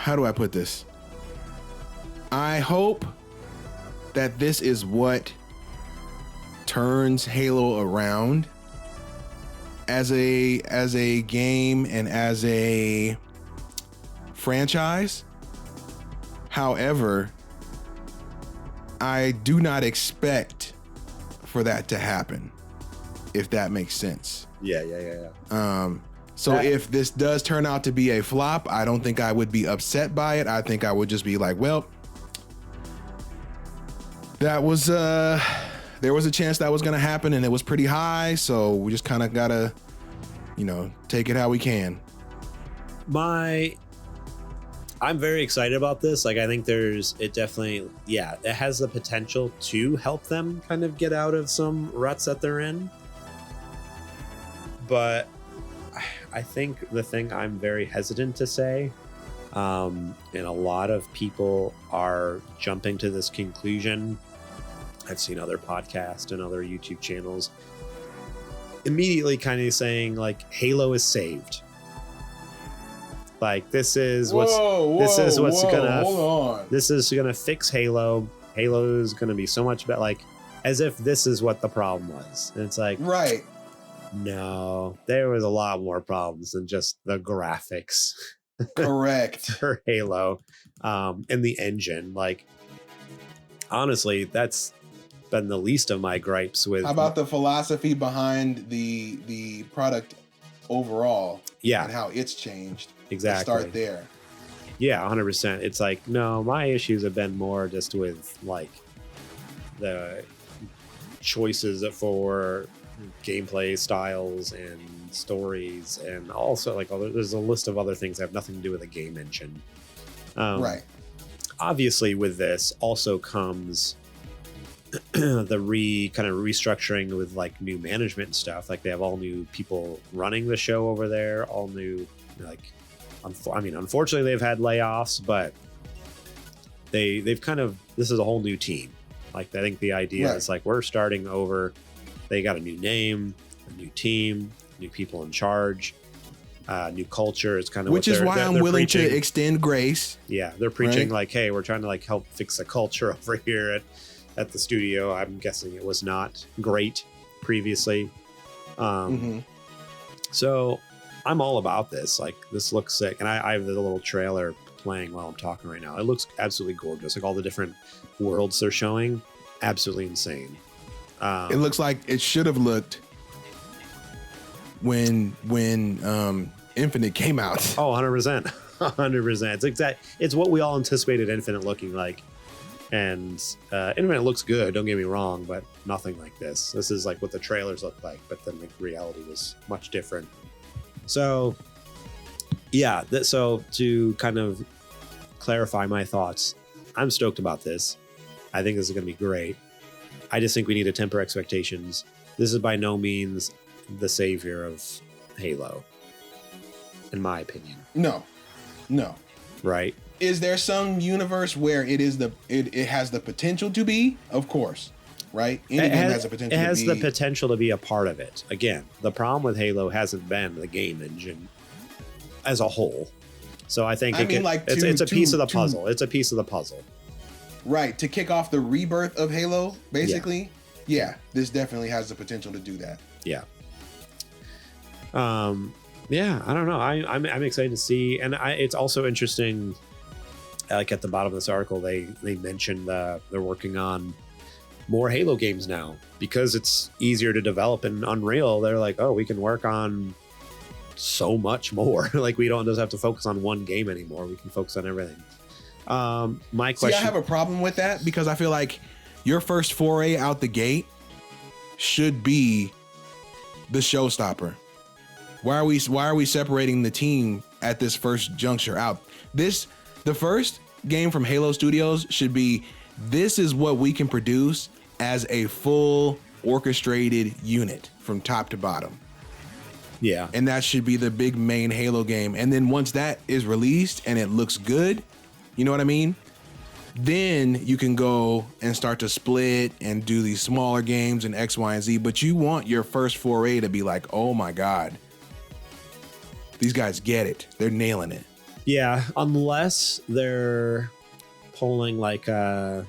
How do I put this? I hope that this is what turns Halo around as a game and as a franchise. However, I do not expect for that to happen, if that makes sense. Yeah. If this does turn out to be a flop, I don't think I would be upset by it. I think I would just be like, well, that was there was a chance that was going to happen, and it was pretty high, so we just kind of gotta, take it how we can. I'm very excited about this. Like, I think it has the potential to help them kind of get out of some ruts that they're in. But I think the thing I'm very hesitant to say, and a lot of people are jumping to this conclusion. I've seen other podcasts and other YouTube channels immediately kind of saying, like, Halo is saved. Like, this is gonna fix Halo. Halo is gonna be so much better. Like, as if this is what the problem was. And it's like, right. No, there was a lot more problems than just the graphics. Correct. For Halo, and the engine. Like, honestly, that's been the least of my gripes with. How about the philosophy behind the product overall? Yeah, and how it's changed. Exactly. Let's start there. Yeah, 100%. It's like, no, my issues have been more just with, like, the choices for gameplay styles and stories, and also, like, there's a list of other things that have nothing to do with the game engine. Right. Obviously, with this also comes the kind of restructuring with, like, new management and stuff. Like, they have all new people running the show over there, all new, like, unfortunately they've had layoffs, but they've kind of, this is a whole new team. Like, I think the idea is like, we're starting over. They got a new name, a new team, new people in charge, new culture. It's kind of which is why I'm willing to extend grace. Yeah, they're preaching like, hey, we're trying to like help fix the culture over here at the studio. I'm guessing it was not great previously. So I'm all about this. Like, this looks sick. And I have the little trailer playing while I'm talking right now. It looks absolutely gorgeous. Like, all the different worlds they're showing, absolutely insane. It looks like it should have looked when Infinite came out. Oh, 100%. 100%. It's what we all anticipated Infinite looking like. And Infinite looks good, don't get me wrong, but nothing like this. This is like what the trailers look like, but then the reality was much different. So, yeah, so to kind of clarify my thoughts, I'm stoked about this. I think this is going to be great. I just think we need to temper expectations. This is by no means the savior of Halo, in my opinion. No. Right? Is there some universe where it has the potential to be? Of course, right? Any game has the potential. It has the potential to be a part of it. Again, the problem with Halo hasn't been the game engine as a whole. So I think it's a piece of the puzzle. It's a piece of the puzzle. Right, to kick off the rebirth of Halo, basically. Yeah, this definitely has the potential to do that. Yeah. Yeah, I don't know. I'm excited to see, and it's also interesting. Like, at the bottom of this article, they mentioned they're working on more Halo games now because it's easier to develop in Unreal. They're like, oh, we can work on so much more. Like, we don't just have to focus on one game anymore. We can focus on everything. My question. See, I have a problem with that because I feel like your first foray out the gate should be the showstopper. Why are we separating the team at this first juncture out? The first game from Halo Studios should be, this is what we can produce as a full orchestrated unit from top to bottom. Yeah. And that should be the big main Halo game. And then once that is released and it looks good, you know what I mean? Then you can go and start to split and do these smaller games and X, Y, and Z. But you want your first foray to be like, oh my God, these guys get it. They're nailing it. Yeah, unless they're pulling like okay,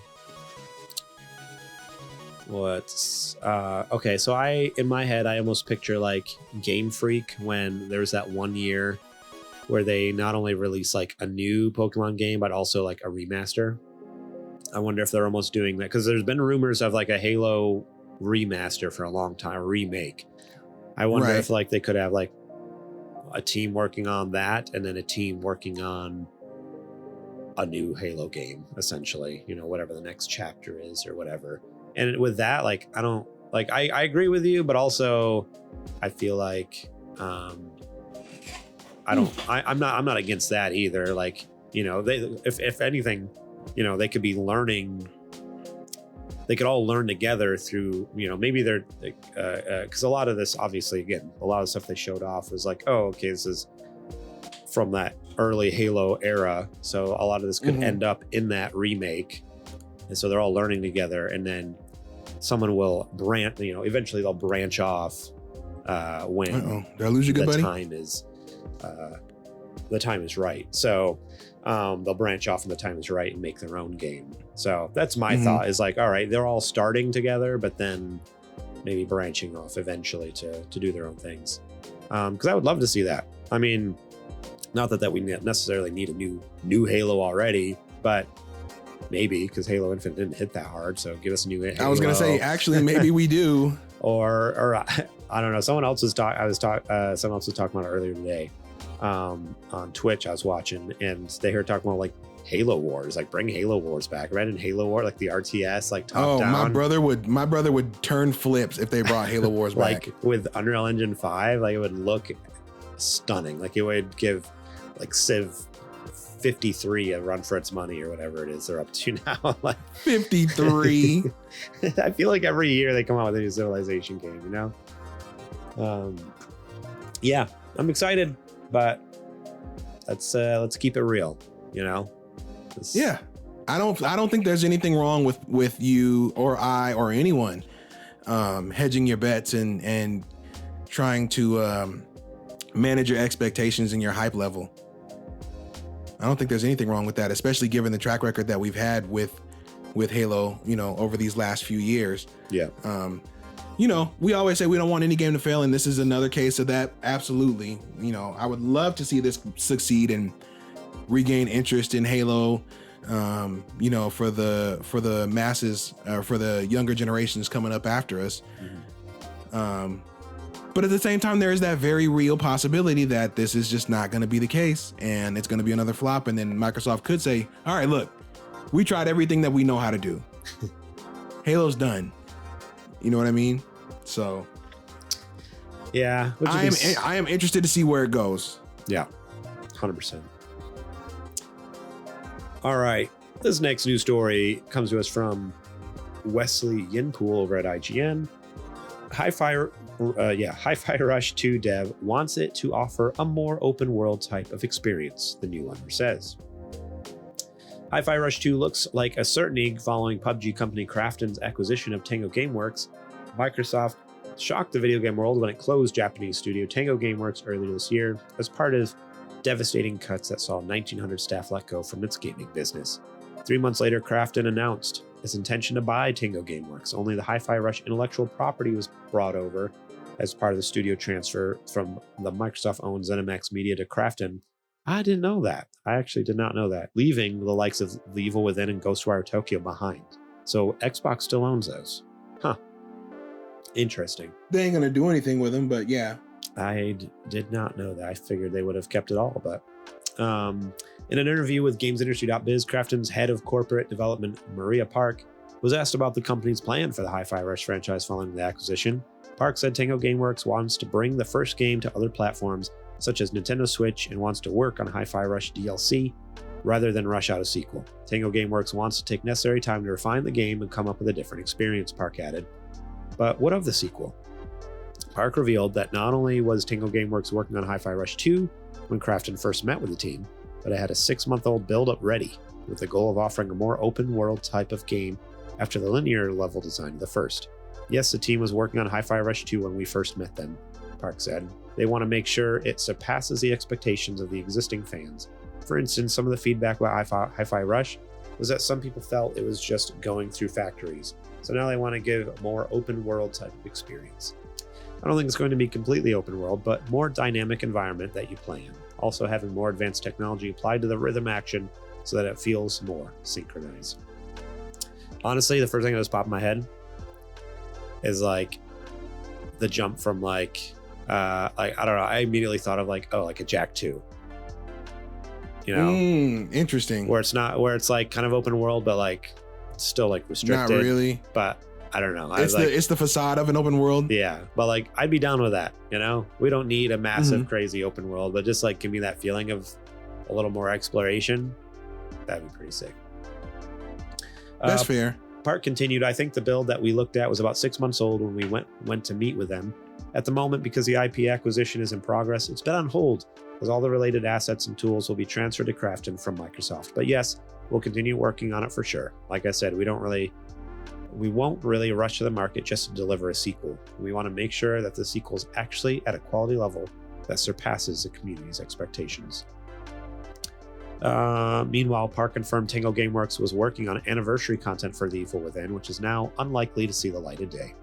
so in my head I almost picture like Game Freak when there was that one year where they not only released like a new Pokemon game but also like a remaster. I wonder if they're almost doing that, because there's been rumors of like a Halo remaster for a long time, a remake. I wonder if like they could have like a team working on that and then a team working on a new Halo game, essentially, you know, whatever the next chapter is or whatever. And with that, like, I don't like, I agree with you, but also I feel like I'm not against that either. Like, you know, if anything, you know, they could be learning. They could all learn together through, you know, maybe they're because a lot of this, obviously, again, a lot of stuff they showed off was like, oh, okay, this is from that early Halo era. So a lot of this could end up in that remake. And so they're all learning together. And then someone will eventually they'll branch off when did I lose you, good buddy? The time is right. So they'll branch off when the time is right and make their own game. So that's my thought, is like, all right, they're all starting together, but then maybe branching off eventually to do their own things. Because I would love to see that. I mean, not that we necessarily need a new Halo already, but maybe, because Halo Infinite didn't hit that hard. So give us a new Halo. I was going to say, actually, maybe we do. or I don't know. Someone else was talking about it earlier today. On Twitch, I was watching, and they were talking about like Halo Wars, like bring Halo Wars back. Imagine Halo War, like the RTS, like top down. My brother would turn flips if they brought Halo Wars back. Like with Unreal Engine 5, like it would look stunning. Like it would give like Civ 53 a run for its money or whatever it is they're up to now. Like 53. I feel like every year they come out with a new Civilization game, you know? Yeah, I'm excited, but let's keep it real, you know? I don't think there's anything wrong with you or I or anyone hedging your bets and trying to manage your expectations and your hype level. I don't think there's anything wrong with that, especially given the track record that we've had with Halo, over these last few years. Yeah. We always say we don't want any game to fail, and this is another case of that. Absolutely. I would love to see this succeed and regain interest in Halo, for the masses, for the younger generations coming up after us. Mm-hmm. But at the same time, there is that very real possibility that this is just not going to be the case, and it's going to be another flop. And then Microsoft could say, all right, look, we tried everything that we know how to do. Halo's done. You know what I mean? So yeah, I am interested to see where it goes. Yeah, 100%. All right, this next news story comes to us from Wesley Yinpool over at IGN. Hi-Fi Rush 2 dev wants it to offer a more open world type of experience, the new owner says. Hi-Fi Rush 2 looks like a certainty following PUBG company Krafton's acquisition of Tango Gameworks. Microsoft shocked the video game world when it closed Japanese studio Tango Gameworks earlier this year as part of devastating cuts that saw 1,900 staff let go from its gaming business. 3 months later, Krafton announced its intention to buy Tango Gameworks. Only the Hi-Fi Rush intellectual property was brought over as part of the studio transfer from the Microsoft-owned ZeniMax Media to Krafton. I didn't know that. I actually did not know that. Leaving the likes of The Evil Within and Ghostwire Tokyo behind. So Xbox still owns those. Huh. Interesting. They ain't going to do anything with them, but yeah. I did not know that. I figured they would have kept it all, but... in an interview with GamesIndustry.biz, Krafton's head of corporate development, Maria Park, was asked about the company's plan for the Hi-Fi Rush franchise following the acquisition. Park said Tango Gameworks wants to bring the first game to other platforms, such as Nintendo Switch, and wants to work on Hi-Fi Rush DLC rather than rush out a sequel. Tango Gameworks wants to take necessary time to refine the game and come up with a different experience, Park added. But what of the sequel? Park revealed that not only was Tango Gameworks working on Hi-Fi Rush 2 when Krafton first met with the team, but it had a 6-month-old build-up ready, with the goal of offering a more open-world type of game after the linear level design of the first. Yes, the team was working on Hi-Fi Rush 2 when we first met them, Park said. They want to make sure it surpasses the expectations of the existing fans. For instance, some of the feedback about Hi-Fi Rush was that some people felt it was just going through factories, so now they want to give a more open-world type of experience. I don't think it's going to be completely open world, but more dynamic environment that you play in. Also having more advanced technology applied to the rhythm action so that it feels more synchronized. Honestly, the first thing that was popping in my head is like the jump from I don't know, I immediately thought of like a Jak 2. Interesting. Where it's like kind of open world, but like still like restricted. Not really. But I don't know. It's the facade of an open world. Yeah, but like I'd be down with that. We don't need a massive, crazy open world, but just like give me that feeling of a little more exploration. That'd be pretty sick. That's fair. Park continued. I think the build that we looked at was about 6 months old when we went to meet with them. At the moment, because the IP acquisition is in progress, it's been on hold, as all the related assets and tools will be transferred to Krafton from Microsoft. But yes, we'll continue working on it for sure. Like I said, we won't really rush to the market just to deliver a sequel. We want to make sure that the sequel is actually at a quality level that surpasses the community's expectations. Meanwhile, Park confirmed Tango Gameworks was working on anniversary content for The Evil Within, which is now unlikely to see the light of day.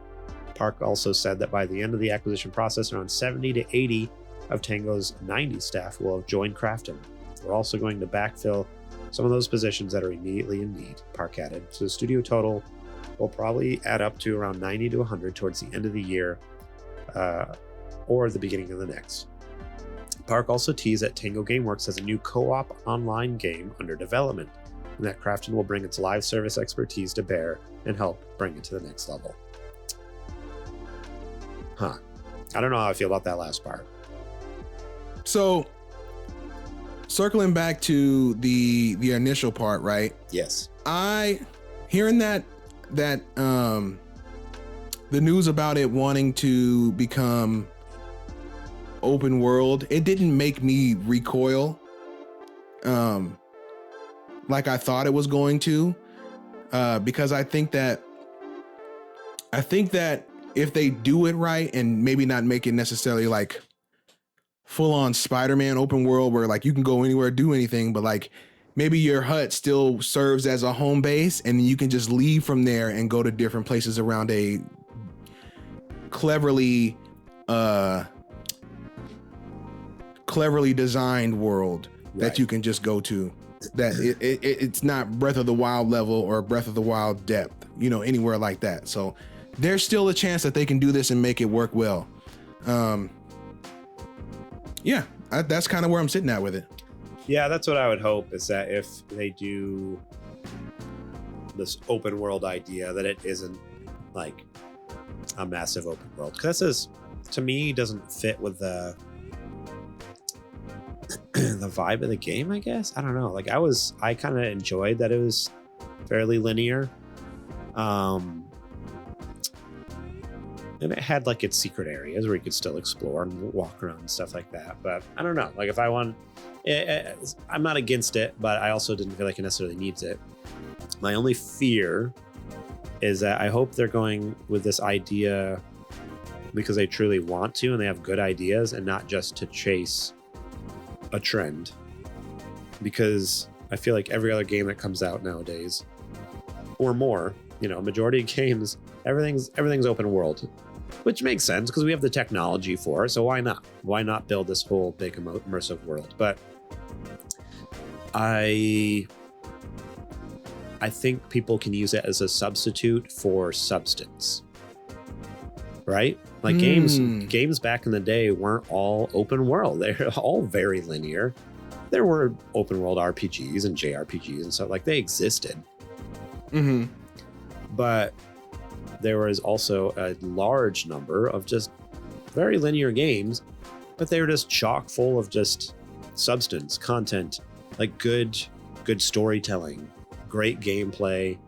Park also said that by the end of the acquisition process, around 70 to 80 of Tango's 90 staff will have joined Krafton. We're also going to backfill some of those positions that are immediately in need, Park added. So the studio total will probably add up to around 90 to 100 towards the end of the year or the beginning of the next. Park also teased that Tango Gameworks has a new co-op online game under development, and that Krafton will bring its live service expertise to bear and help bring it to the next level. I don't know how I feel about that last part. So, circling back to the initial part, right? Yes. Hearing that the news about it wanting to become open world, it didn't make me recoil. like I thought it was going to, because I think that if they do it right and maybe not make it necessarily like full on Spider-Man open world where like you can go anywhere, do anything, but like maybe your hut still serves as a home base and you can just leave from there and go to different places around a cleverly designed world that you can just go to. That it's not Breath of the Wild level or Breath of the Wild depth, you know, anywhere like that. So there's still a chance that they can do this and make it work well. That's kind of where I'm sitting at with it. Yeah, that's what I would hope, is that if they do this open world idea, that it isn't like a massive open world. Because this, to me, doesn't fit with the vibe of the game, I guess. I don't know. Like I kind of enjoyed that it was fairly linear. And it had like its secret areas where you could still explore and walk around and stuff like that. But I don't know. Like if I want, I'm not against it, but I also didn't feel like it necessarily needs it. My only fear is that I hope they're going with this idea because they truly want to and they have good ideas and not just to chase a trend. Because I feel like every other game that comes out nowadays or more, you know, majority of games, everything's open world, which makes sense because we have the technology for it. So why not build this whole big immersive world? But I think people can use it as a substitute for substance, right? Like games back in the day weren't all open world. They're all very linear. There were open world RPGs and JRPGs and stuff, like they existed. Mm-hmm. But there was also a large number of just very linear games, but they were just chock full of just substance, content, like good storytelling, great gameplay,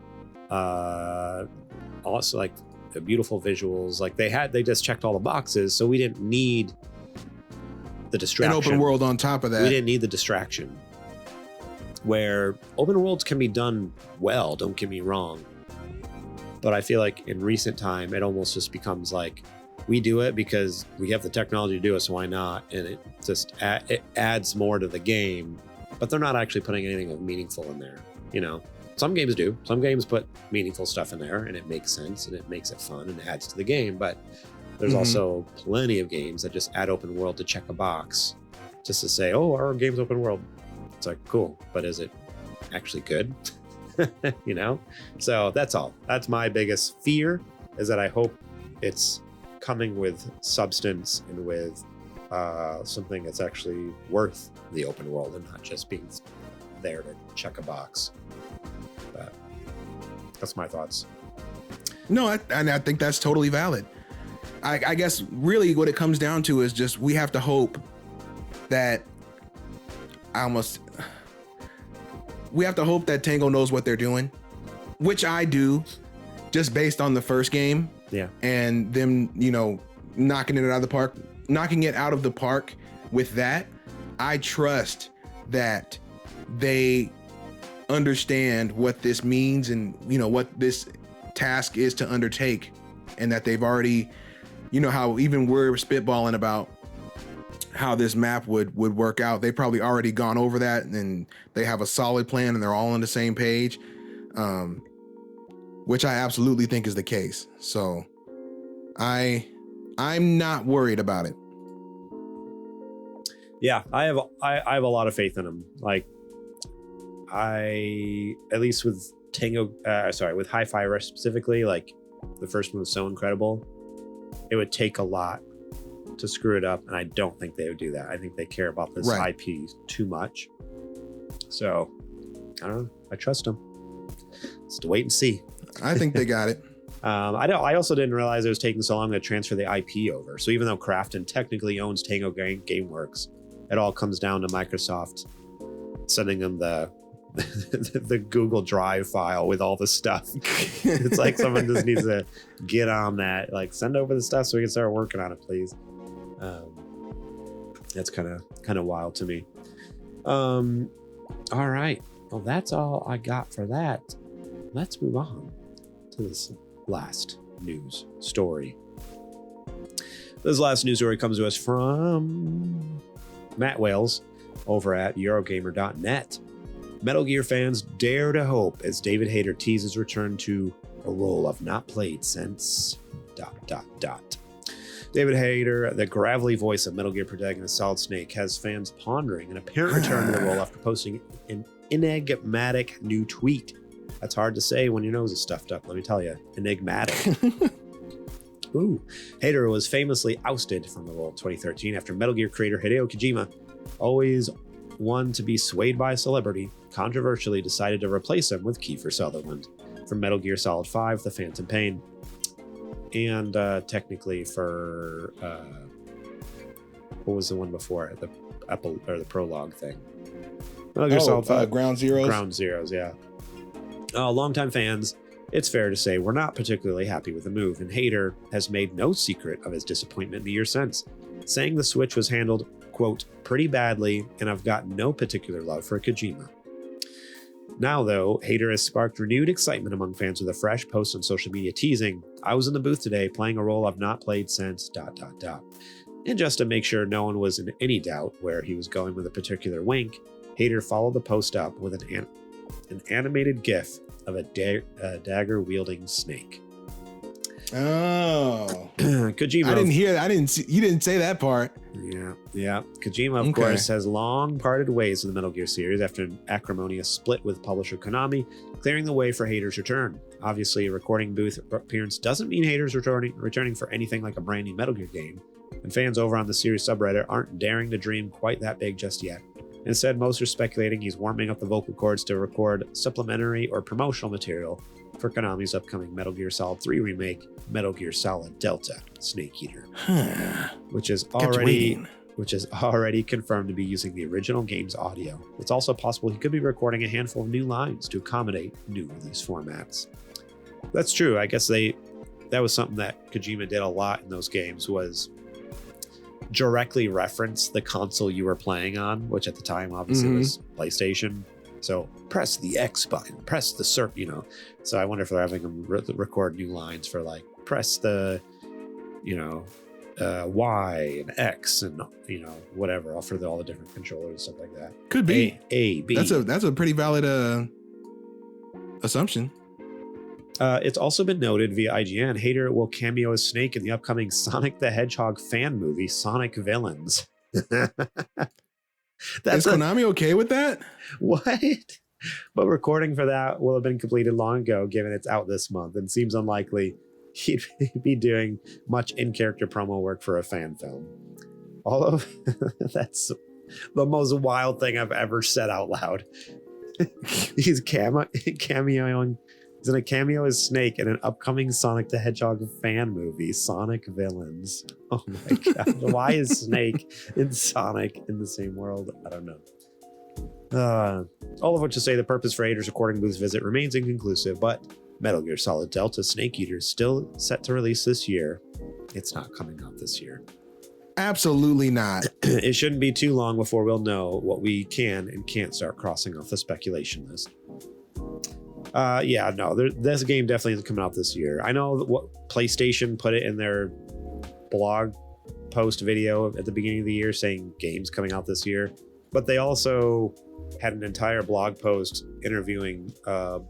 also like the beautiful visuals. Like they just checked all the boxes, so we didn't need the distraction. An open world on top of that. We didn't need the distraction. Where open worlds can be done well, don't get me wrong. But I feel like in recent time, it almost just becomes like we do it because we have the technology to do it, so why not? And it just it adds more to the game, but they're not actually putting anything of meaningful in there. You know, some games do. Some games put meaningful stuff in there, and it makes sense, and it makes it fun, and it adds to the game. But there's also plenty of games that just add open world to check a box, just to say, "Oh, our game's open world." It's like cool, but is it actually good? You know, so that's all. That's my biggest fear, is that I hope it's coming with substance and with something that's actually worth the open world and not just being there to check a box. But that's my thoughts. No, I think that's totally valid. I guess really what it comes down to is just we have to hope that we have to hope that Tango knows what they're doing, which I do, just based on the first game. Yeah. And them, you know, knocking it out of the park with that. I trust that they understand what this means and, you know, what this task is to undertake, and that they've already, you know, how even we're spitballing about how this map would work out. They've probably already gone over that and they have a solid plan and they're all on the same page, which I absolutely think is the case. So I'm not worried about it. Yeah, I have a lot of faith in them. Like at least with with Hi-Fi Rush specifically, like the first one was so incredible. It would take a lot to screw it up, and I don't think they would do that. I think they care about this IP too much. So I don't know. I trust them. Just wait and see. I think they got it. I also didn't realize it was taking so long to transfer the IP over. So even though Krafton technically owns Tango Gameworks, it all comes down to Microsoft sending them the Google Drive file with all the stuff. It's like someone just needs to get on that, like send over the stuff so we can start working on it, please. That's kind of wild to me. All right. Well, that's all I got for that. Let's move on to this last news story. This last news story comes to us from Matt Wales over at Eurogamer.net. Metal Gear fans dare to hope as David Hayter teases return to a role I've not played since... ... David Hayter, the gravelly voice of Metal Gear protagonist Solid Snake, has fans pondering an apparent return to the role after posting an enigmatic new tweet. That's hard to say when your nose is stuffed up, let me tell you. Enigmatic. Ooh. Hayter was famously ousted from the role in 2013 after Metal Gear creator Hideo Kojima, always one to be swayed by a celebrity, controversially decided to replace him with Kiefer Sutherland from Metal Gear Solid 5: The Phantom Pain. And technically for what was the one before it? The prologue thing. Metal Gear Solid 5. Ground Zeroes. Ground Zeroes, yeah. Longtime fans, it's fair to say we're not particularly happy with the move, and Hayter has made no secret of his disappointment in the year since, saying the switch was handled, quote, pretty badly, and I've got no particular love for Kojima. Now, though, Hayter has sparked renewed excitement among fans with a fresh post on social media teasing, I was in the booth today playing a role I've not played since... ... And just to make sure no one was in any doubt where he was going with a particular wink, Hayter followed the post up with an animated GIF of a dagger-wielding snake. Oh. Kojima. I didn't hear that. You didn't say that part. Yeah. Kojima, of course, has long parted ways with the Metal Gear series after an acrimonious split with publisher Konami, clearing the way for Hayter's return. Obviously, a recording booth appearance doesn't mean Hayter's returning for anything like a brand new Metal Gear game, and fans over on the series subreddit aren't daring to dream quite that big just yet. Instead, most are speculating he's warming up the vocal cords to record supplementary or promotional material for Konami's upcoming Metal Gear Solid 3 remake, Metal Gear Solid Delta Snake Eater, which is already confirmed to be using the original game's audio. It's also possible he could be recording a handful of new lines to accommodate new release formats. That's true. I guess that was something that Kojima did a lot in those games, was directly reference the console you were playing on, which at the time obviously was PlayStation. So press the X button, press the circle, So I wonder if they're having them record new lines for like press the, Y and X and whatever, for all the different controllers and stuff like that. Could be A, B. That's a pretty valid assumption. It's also been noted via IGN, Hayter will cameo as Snake in the upcoming Sonic the Hedgehog fan movie, Sonic Villains. Is Konami okay with that? What? But recording for that will have been completed long ago, given it's out this month, and seems unlikely he'd be doing much in-character promo work for a fan film. Although that's the most wild thing I've ever said out loud. He's cameoing. He's in a cameo as Snake in an upcoming Sonic the Hedgehog fan movie, Sonic Villains. Oh my god. Why is Snake and Sonic in the same world? I don't know. All of which to say the purpose for Hayter's recording booth's visit remains inconclusive, but Metal Gear Solid Delta Snake Eater is still set to release this year. It's not coming out this year. Absolutely not. It shouldn't be too long before we'll know what we can and can't start crossing off the speculation list. This game definitely isn't coming out this year. I know what PlayStation put it in their blog post video at the beginning of the year saying games coming out this year, but they also had an entire blog post interviewing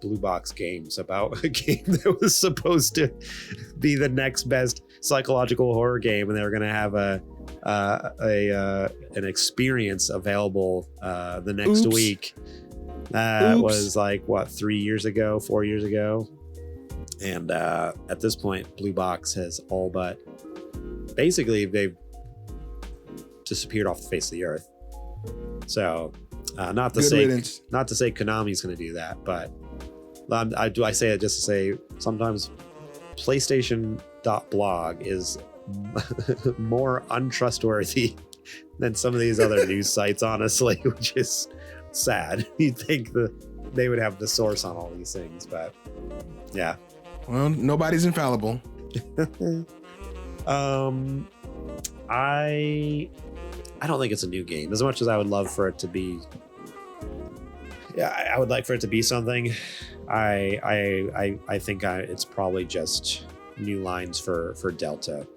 Blue Box Games about a game that was supposed to be the next best psychological horror game, and they were going to have an experience available the next week. That was like 4 years ago, and at this point Blue Box has all but basically they've disappeared off the face of the earth. So not to say Konami's going to do that, but I say it just to say sometimes PlayStation.blog is more untrustworthy than some of these other news sites, honestly, which is sad. You'd think that they would have the source on all these things, but yeah. Well, nobody's infallible. I don't think it's a new game as much as I would love for it to be. I would like for it to be something. I think it's probably just new lines for Delta.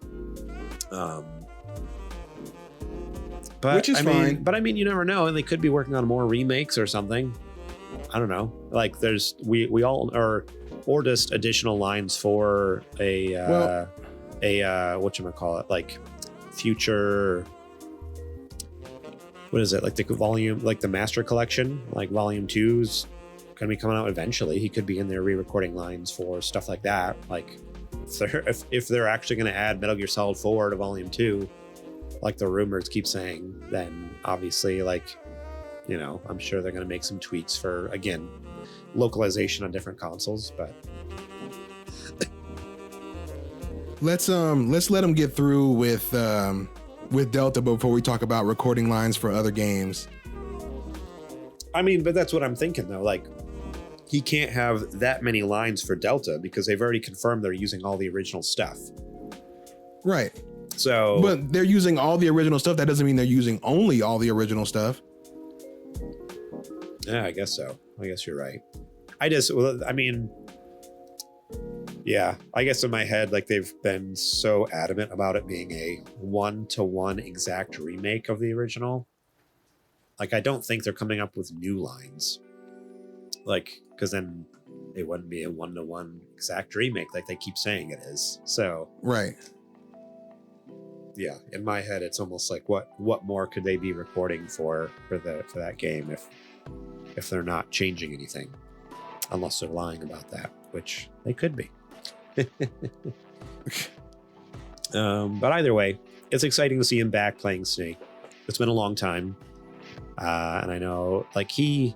But Which is fine. But I mean, you never know, and they could be working on more remakes or something. I don't know. Like there's we all are, or just additional lines for a whatchamacallit, like future. What is it, like the volume, like the master collection, like volume 2's gonna be coming out eventually. He could be in there re-recording lines for stuff like that. Like if they're actually gonna add Metal Gear Solid 4 to volume 2, like the rumors keep saying, then obviously, like, you know, I'm sure they're gonna make some tweaks for, again, localization on different consoles. But let's let them get through with Delta before we talk about recording lines for other games. I mean, but that's what I'm thinking though. Like, he can't have that many lines for Delta because they've already confirmed they're using all the original stuff. Right. So, but they're using all the original stuff. That doesn't mean they're using only all the original stuff. Yeah, I guess so. I guess you're right. I mean, yeah, I guess in my head, like, they've been so adamant about it being a 1-to-1 exact remake of the original. Like, I don't think they're coming up with new lines. Like, because then it wouldn't be a 1-to-1 exact remake like they keep saying it is. So, right. Yeah, in my head, it's almost like what more could they be recording for that game if they're not changing anything, unless they're lying about that, which they could be. But either way, it's exciting to see him back playing Snake. It's been a long time, and I know, like, he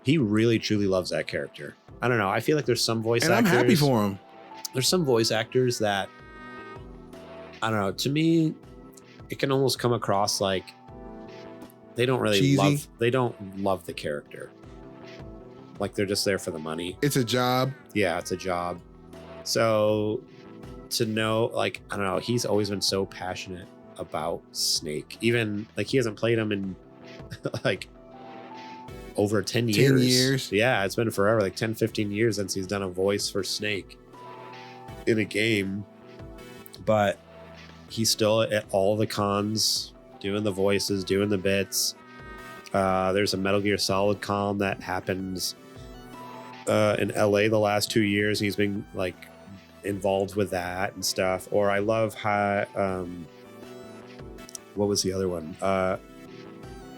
really truly loves that character. I don't know. I feel like there's some voice actors. And I'm happy for him. There's some voice actors that, I don't know. To me, it can almost come across like they don't really cheesy. They don't love the character. Like, they're just there for the money. It's a job. Yeah, it's a job. So to know, like, I don't know, he's always been so passionate about Snake. Even, like, he hasn't played him in like over 10 years. 10 years. Yeah, it's been forever, like 10, 15 years since he's done a voice for Snake in a game. But he's still at all the cons, doing the voices, doing the bits. There's a Metal Gear Solid con that happens in LA the last 2 years. He's been, like, involved with that and stuff. Or I love how what was the other one?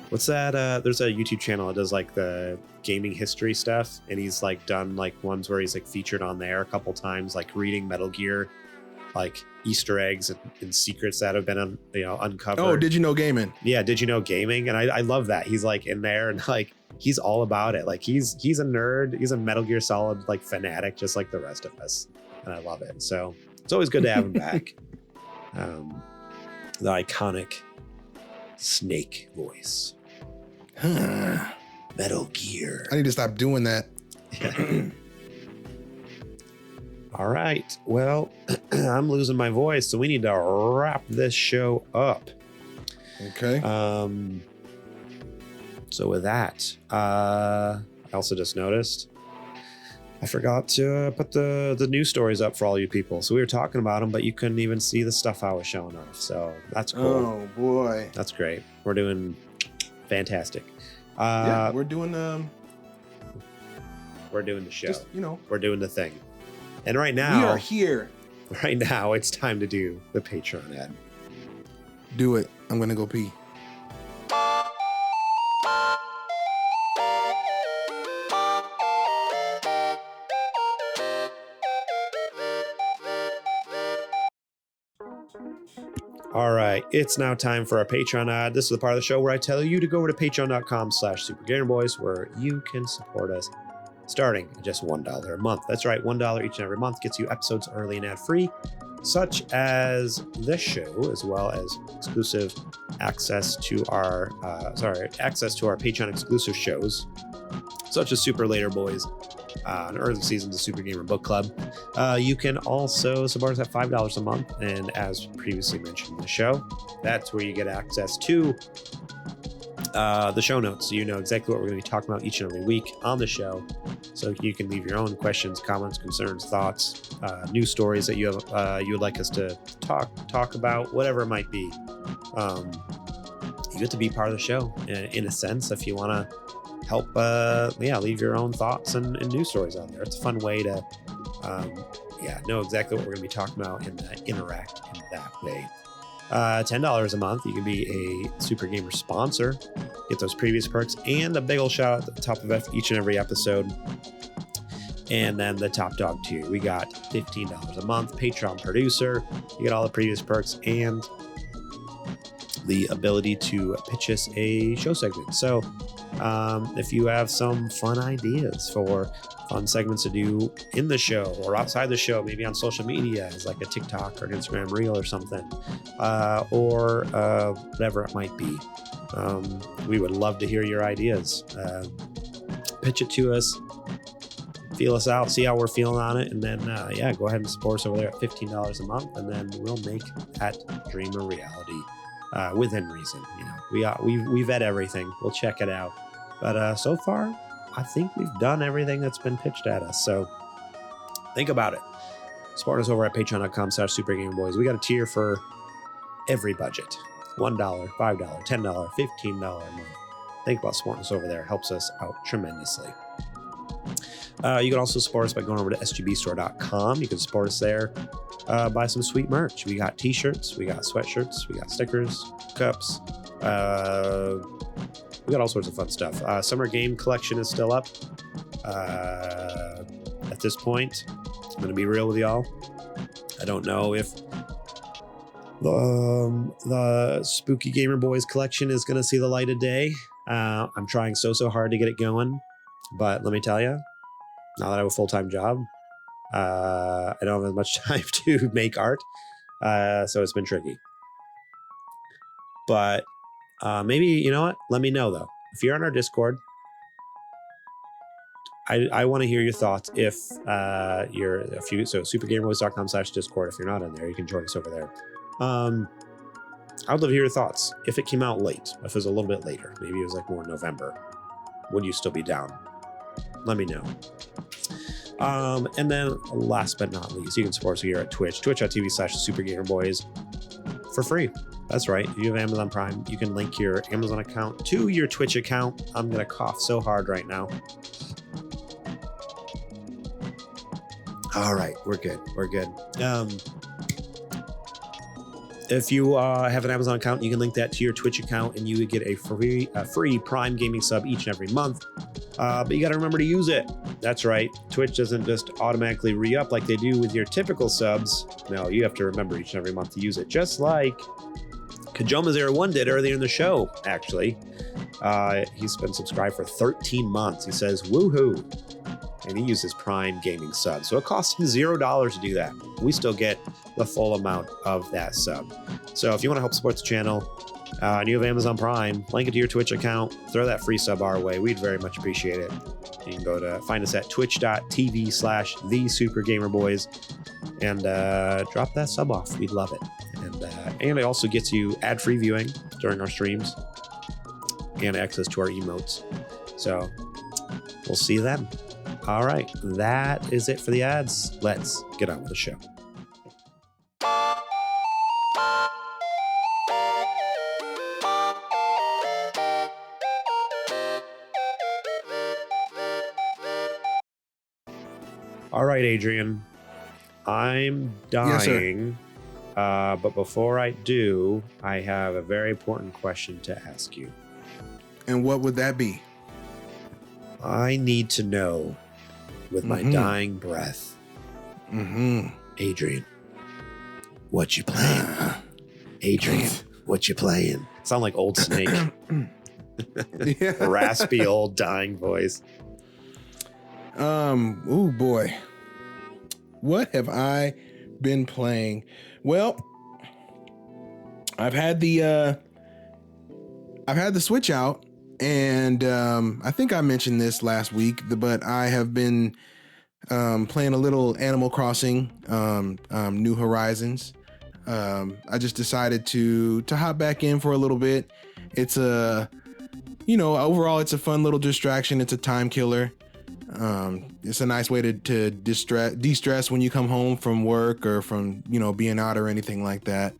What's that? There's a YouTube channel that does, like, the gaming history stuff, and he's, like, done, like, ones where he's, like, featured on there a couple times, like reading Metal Gear, like, Easter eggs and secrets that have been uncovered. Oh, Did You Know Gaming? Yeah, Did You Know Gaming? And I love that he's, like, in there, and, like, he's all about it. Like, he's a nerd. He's a Metal Gear Solid, like, fanatic, just like the rest of us, and I love it. So it's always good to have him back. The iconic Snake voice. Metal Gear. I need to stop doing that. All right. Well, I'm losing my voice, so we need to wrap this show up. Okay. So with that, I also just noticed I forgot to put the news stories up for all you people. So we were talking about them, but you couldn't even see the stuff I was showing off. So that's cool. Oh boy, that's great. We're doing fantastic. Yeah, we're doing the show. Just, we're doing the thing. And right now, we are here. Right now, it's time to do the Patreon ad. Do it. I'm gonna go pee. All right, it's now time for our Patreon ad. This is the part of the show where I tell you to go over to patreon.com/supergamerboys, where you can support us starting at just $1 a month. That's right, $1 each and every month gets you episodes early and ad-free, such as this show, as well as exclusive access to our Patreon exclusive shows, such as Super Later Boys, and early seasons of Super Gamer Book Club. You can also support us at $5 a month, and as previously mentioned in the show, that's where you get access to the show notes, so you know exactly what we're going to be talking about each and every week on the show. So you can leave your own questions, comments, concerns, thoughts, news stories that you have you would like us to talk about, whatever it might be. You get to be part of the show in a sense if you want to help. Leave your own thoughts and news stories out there. It's a fun way to know exactly what we're going to be talking about and interact in that way. $10 a month, you can be a Super Gamer sponsor, get those previous perks, and a big old shout out at the top of each and every episode. And then the top dog tier, we got $15 a month, Patreon producer, you get all the previous perks and the ability to pitch us a show segment. So if you have some fun ideas for fun segments to do in the show or outside the show, maybe on social media as like a TikTok or an Instagram reel or something, or whatever it might be, we would love to hear your ideas. Pitch it to us, feel us out, see how we're feeling on it, and then go ahead and support us over there at $15 a month, and then we'll make that dream a reality within reason. You know, we vet everything, we'll check it out, but so far I think we've done everything that's been pitched at us. So think about it. Support us over at patreon.com/supergamerboys. We got a tier for every budget. $1, $5, $10, $15 a month. Think about supporting us over there. It helps us out tremendously. You can also support us by going over to sgbstore.com. You can support us there. Buy some sweet merch. We got t-shirts, we got sweatshirts, we got stickers, cups. We got all sorts of fun stuff. Summer game collection is still up. At this point, I'm going to be real with y'all. I don't know if the Spooky Gamer Boys collection is going to see the light of day. I'm trying so hard to get it going. But let me tell you, now that I have a full-time job, I don't have as much time to make art. So it's been tricky. But maybe, you know what? Let me know, though. If you're on our Discord, I want to hear your thoughts. If supergamerboys.com/Discord. If you're not in there, you can join us over there. I would love to hear your thoughts. If it came out late, if it was a little bit later, maybe it was like more November, would you still be down? Let me know. And then last but not least, you can support us here at twitch.tv/supergamerboys for free. That's right. If you have Amazon Prime, you can link your Amazon account to your Twitch account. I'm going to cough so hard right now. All right. We're good. If you have an Amazon account, you can link that to your Twitch account and you would get a free Prime Gaming sub each and every month. But you got to remember to use it. That's right. Twitch doesn't just automatically re-up like they do with your typical subs. No, you have to remember each and every month to use it. Just like Kajoma01 did earlier in the show, actually. He's been subscribed for 13 months. He says, woohoo. And he uses Prime Gaming sub. So it costs him $0 to do that. We still get the full amount of that sub. So if you want to help support the channel, and you have Amazon Prime, link it to your Twitch account, throw that free sub our way. We'd very much appreciate it. You can go to find us at twitch.tv/thesupergamerboys and drop that sub off. We'd love it. And it also gets you ad-free viewing during our streams and access to our emotes. So we'll see you then. All right, that is it for the ads. Let's get on with the show. All right, Adrian, I'm dying. Yes, but before I do, I have a very important question to ask you. And what would that be? I need to know, with my dying breath, Adrian, what you playing? Adrian, what you playing? Sound like Old Snake. Yeah. Raspy old dying voice. Oh boy. What have I been playing? Well, I've had the Switch out, and I think I mentioned this last week, but I have been playing a little Animal Crossing, New Horizons. I just decided to hop back in for a little bit. It's a overall, it's a fun little distraction. It's a time killer. It's a nice way to de-stress when you come home from work or from, being out or anything like that.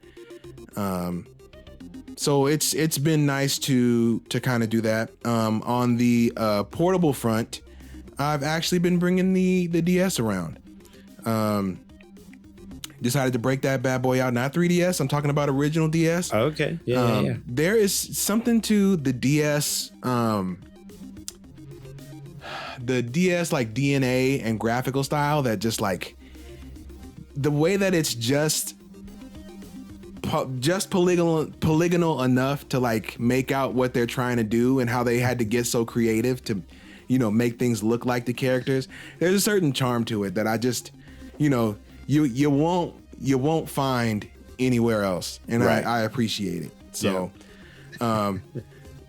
So it's been nice to kind of do that. On the portable front, I've actually been bringing the DS around. Decided to break that bad boy out. Not 3DS. I'm talking about original DS. Okay. Yeah. There is something to the DS. The DS like DNA and graphical style that just like the way that it's just polygonal enough to like make out what they're trying to do and how they had to get so creative to, make things look like the characters. There's a certain charm to it that I just, you won't find anywhere else, and right. I appreciate it. So,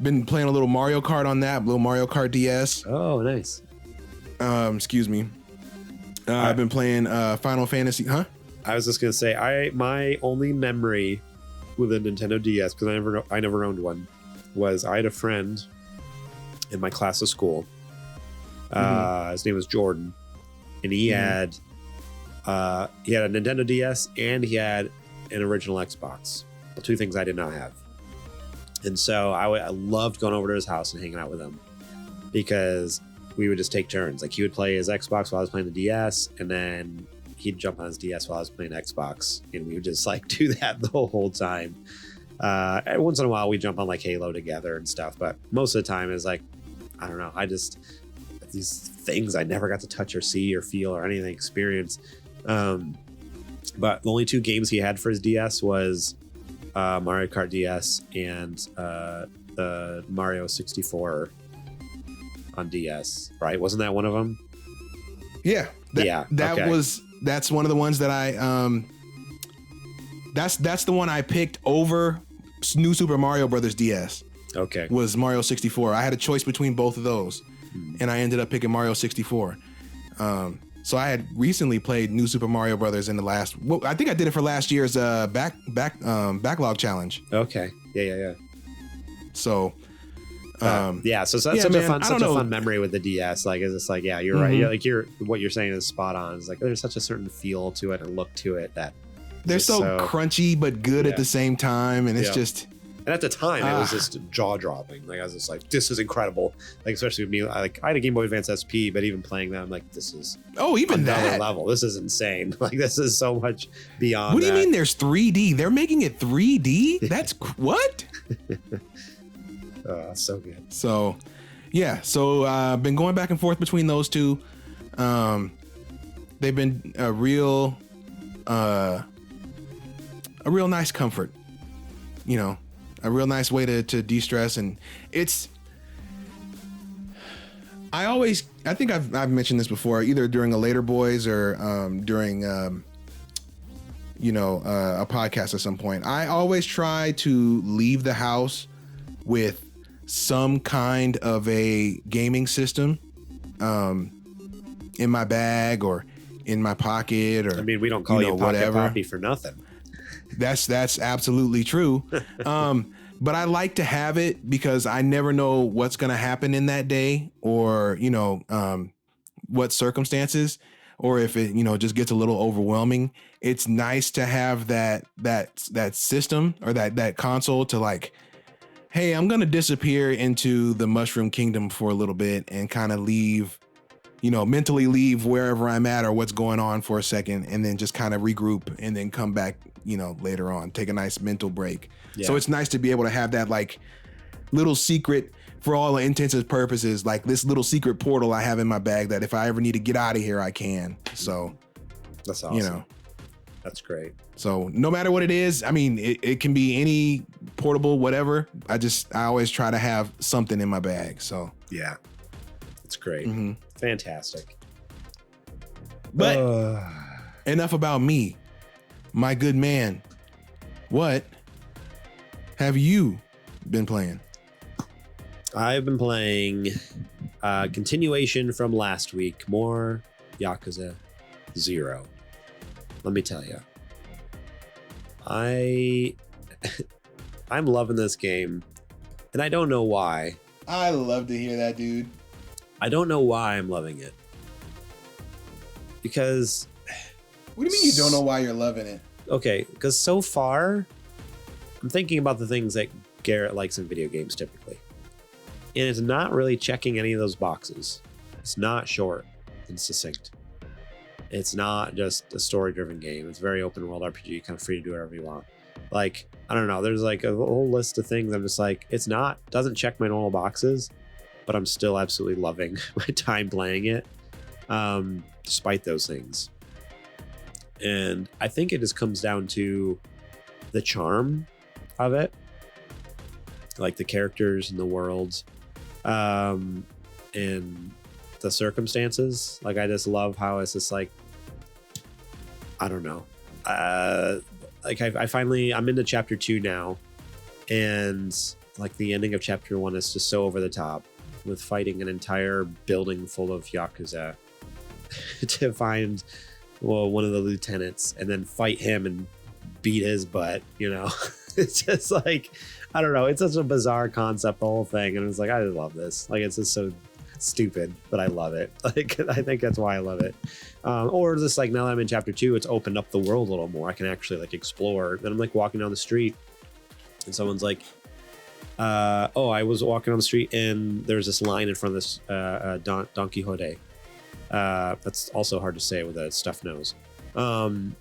been playing a little Mario Kart on that, little Mario Kart DS. Oh, nice. Excuse me. I've been playing Final Fantasy. Huh? I was just gonna say, my only memory with a Nintendo DS, because I never owned one, was I had a friend in my class of school. His name was Jordan, and he had a Nintendo DS and he had an original Xbox. The two things I did not have. And so I loved going over to his house and hanging out with him because we would just take turns. Like he would play his Xbox while I was playing the DS, and then he'd jump on his DS while I was playing Xbox, and we would just like do that the whole time. And once in a while we jump on like Halo together and stuff, but most of the time is like, I don't know. These things I never got to touch or see or feel or anything experience. But the only two games he had for his DS was Mario Kart DS and the Mario 64 on DS, right? Wasn't that one of them? Yeah. That's one of the ones that I that's the one I picked over New Super Mario Brothers DS. Okay. Was Mario 64. I had a choice between both of those, and I ended up picking Mario 64. So I had recently played New Super Mario Brothers in the last. Well, I think I did it for last year's backlog challenge. Okay. Yeah. So. So that's such a fun memory with the DS. Like, it's just like, yeah, you're right. Yeah, like what you're saying is spot on. It's like there's such a certain feel to it and look to it that they're so crunchy but good at the same time, and it's just. And at the time, it was just jaw dropping. Like I was just like, this is incredible. Like especially with me, I had a Game Boy Advance SP, but even playing that, I'm like, this is even another that level. This is insane. Like this is so much beyond. What do you mean? There's 3D? They're making it 3D? That's what? So good. So, yeah. So I've been going back and forth between those two. They've been a real nice comfort. A real nice way to de-stress, and I think I've mentioned this before, either during a Later Boys or during a podcast at some point. I always try to leave the house with some kind of a gaming system in my bag or in my pocket, or we don't call you Pocket Poppy for nothing. That's absolutely true. But I like to have it because I never know what's going to happen in that day, or, what circumstances, or if it, just gets a little overwhelming. It's nice to have that system or that console to like, hey, I'm going to disappear into the Mushroom Kingdom for a little bit and kind of leave, mentally leave wherever I'm at or what's going on for a second, and then just kind of regroup and then come back, later on, take a nice mental break. Yeah. So it's nice to be able to have that like little secret, for all intents and purposes, like this little secret portal I have in my bag that if I ever need to get out of here, I can. So that's awesome. That's great. So no matter what it is, it can be any portable, whatever. I always try to have something in my bag. So yeah, it's great. Mm-hmm. Fantastic. But enough about me, my good man. What have you been playing? I've been playing continuation from last week, more Yakuza 0. Let me tell you, I'm loving this game, and I don't know why. I love to hear that, dude. I don't know why I'm loving it. Because... What do you mean you don't know why you're loving it? Okay, because so far, I'm thinking about the things that Garrett likes in video games typically. And it's not really checking any of those boxes. It's not short and succinct. It's not just a story-driven game. It's a very open world RPG, kind of free to do whatever you want. Like, I don't know, there's like a whole list of things I'm just like, doesn't check my normal boxes, but I'm still absolutely loving my time playing it, despite those things. And I think it just comes down to the charm of it, like the characters and the worlds, and the circumstances. Like, I just love how it's just like, I don't know. Like I'm into chapter 2 now, and like the ending of chapter 1 is just so over the top with fighting an entire building full of Yakuza to find one of the lieutenants and then fight him and beat his butt, you know. It's just like, I don't know, it's such a bizarre concept, the whole thing, and it's like, I just love this. Like, it's just so stupid, but I love it. Like, I think that's why I love it. Or just like, now that I'm in chapter 2, it's opened up the world a little more. I can actually like explore. Then I'm like walking down the street and someone's like, I was walking on the street and there's this line in front of this Don Quixote. That's also hard to say with a stuffed nose. And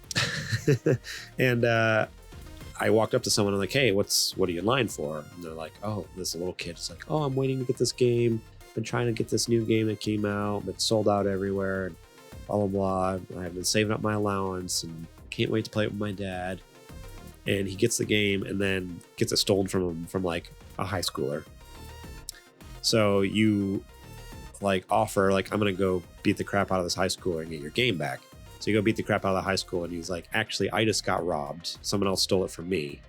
I walked up to someone and like, hey, what are you in line for? And they're like, oh, this little kid is like, oh, I'm waiting to get this game. Been trying to get this new game that came out, but sold out everywhere, and blah blah blah. I've been saving up my allowance and can't wait to play it with my dad. And he gets the game and then gets it stolen from him from like a high schooler. So you like offer, like, I'm gonna go beat the crap out of this high schooler and get your game back. So you go beat the crap out of the high school, and he's like, actually, I just got robbed. Someone else stole it from me.